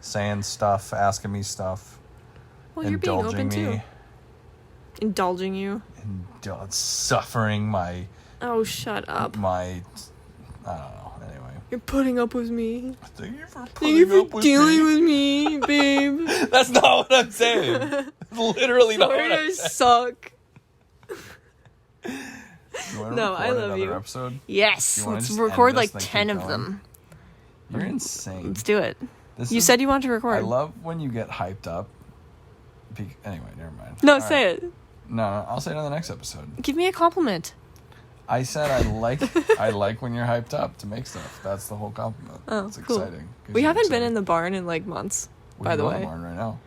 saying stuff, asking me stuff, well, you're being open too. Indulging you. Suffering my... Oh, shut up. I don't know. Anyway. You're putting up with me. Thank you for dealing with me, babe. That's not what I'm saying. Literally not what I'm saying. Suck. No, I love you. Episode? Yes. Let's record like 10 of them. You're insane. Let's do it. You said you wanted to record. I love when you get hyped up. Anyway, never mind. No, say it. No, I'll say it on the next episode. Give me a compliment. I said I like when you're hyped up to make stuff. That's the whole compliment. Oh, it's cool. Exciting. We haven't been in the barn in like months, by the way. We're in the barn right now.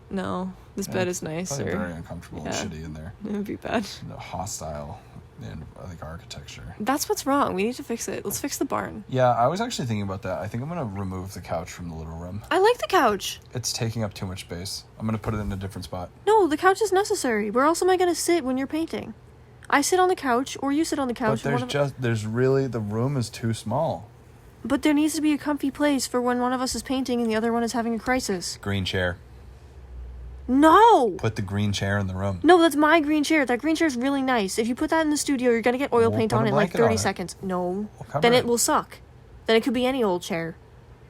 No, this bed is nice. It's very uncomfortable and shitty in there. It would be bad. Hostile in, I think, architecture. That's what's wrong. We need to fix it. Let's fix the barn. Yeah, I was actually thinking about that. I think I'm going to remove the couch from the little room. I like the couch. It's taking up too much space. I'm going to put it in a different spot. No, the couch is necessary. Where else am I going to sit when you're painting? I sit on the couch, or you sit on the couch. But the room is too small. But there needs to be a comfy place for when one of us is painting and the other one is having a crisis. Green chair. No! Put the green chair in the room. No, that's my green chair. That green chair is really nice. If you put that in the studio, you're going to get oil paint on it in like 30 seconds. No. Then it will suck. Then it could be any old chair.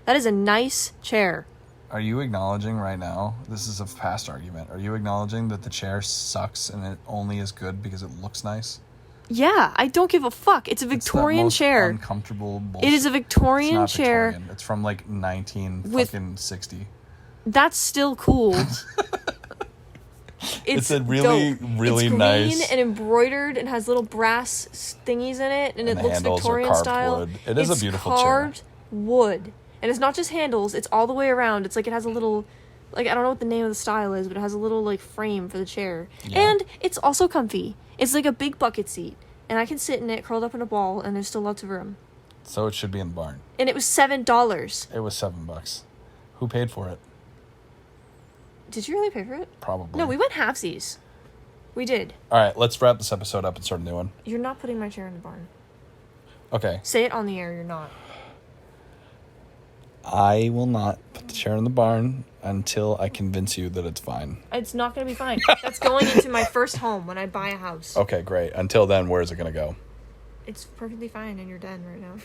That is a nice chair. Are you acknowledging right now, this is a past argument, are you acknowledging that the chair sucks and it only is good because it looks nice? Yeah, I don't give a fuck. It's a Victorian chair. Uncomfortable bullshit. It is a Victorian chair. Victorian. It's from like 1960. That's still cool. It's a really, really it's green nice and embroidered and has little brass thingies in it, and it looks Victorian style. Wood. It is a beautiful carved chair. Wood. And it's not just handles, it's all the way around. It's like it has a little, like, I don't know what the name of the style is, but it has a little, like, frame for the chair. Yeah. And it's also comfy. It's like a big bucket seat. And I can sit in it, curled up in a ball, and there's still lots of room. So it should be in the barn. And it was $7. It was $7. Who paid for it? Did you really pay for it? Probably. No, we went halfsies. We did. All right, let's wrap this episode up and start a new one. You're not putting my chair in the barn. Okay. Say it on the air, you're not. I will not put the chair in the barn until I convince you that it's fine. It's not going to be fine. That's going into my first home when I buy a house. Okay, great. Until then, where is it going to go? It's perfectly fine in your den right now.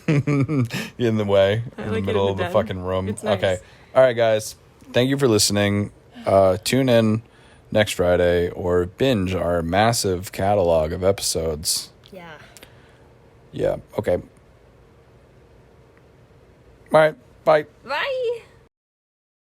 In the way, in the middle of the fucking room. It's nice. Okay. All right, guys. Thank you for listening. Tune in next Friday or binge our massive catalog of episodes. Yeah. Yeah. Okay. All right. Bye. Bye.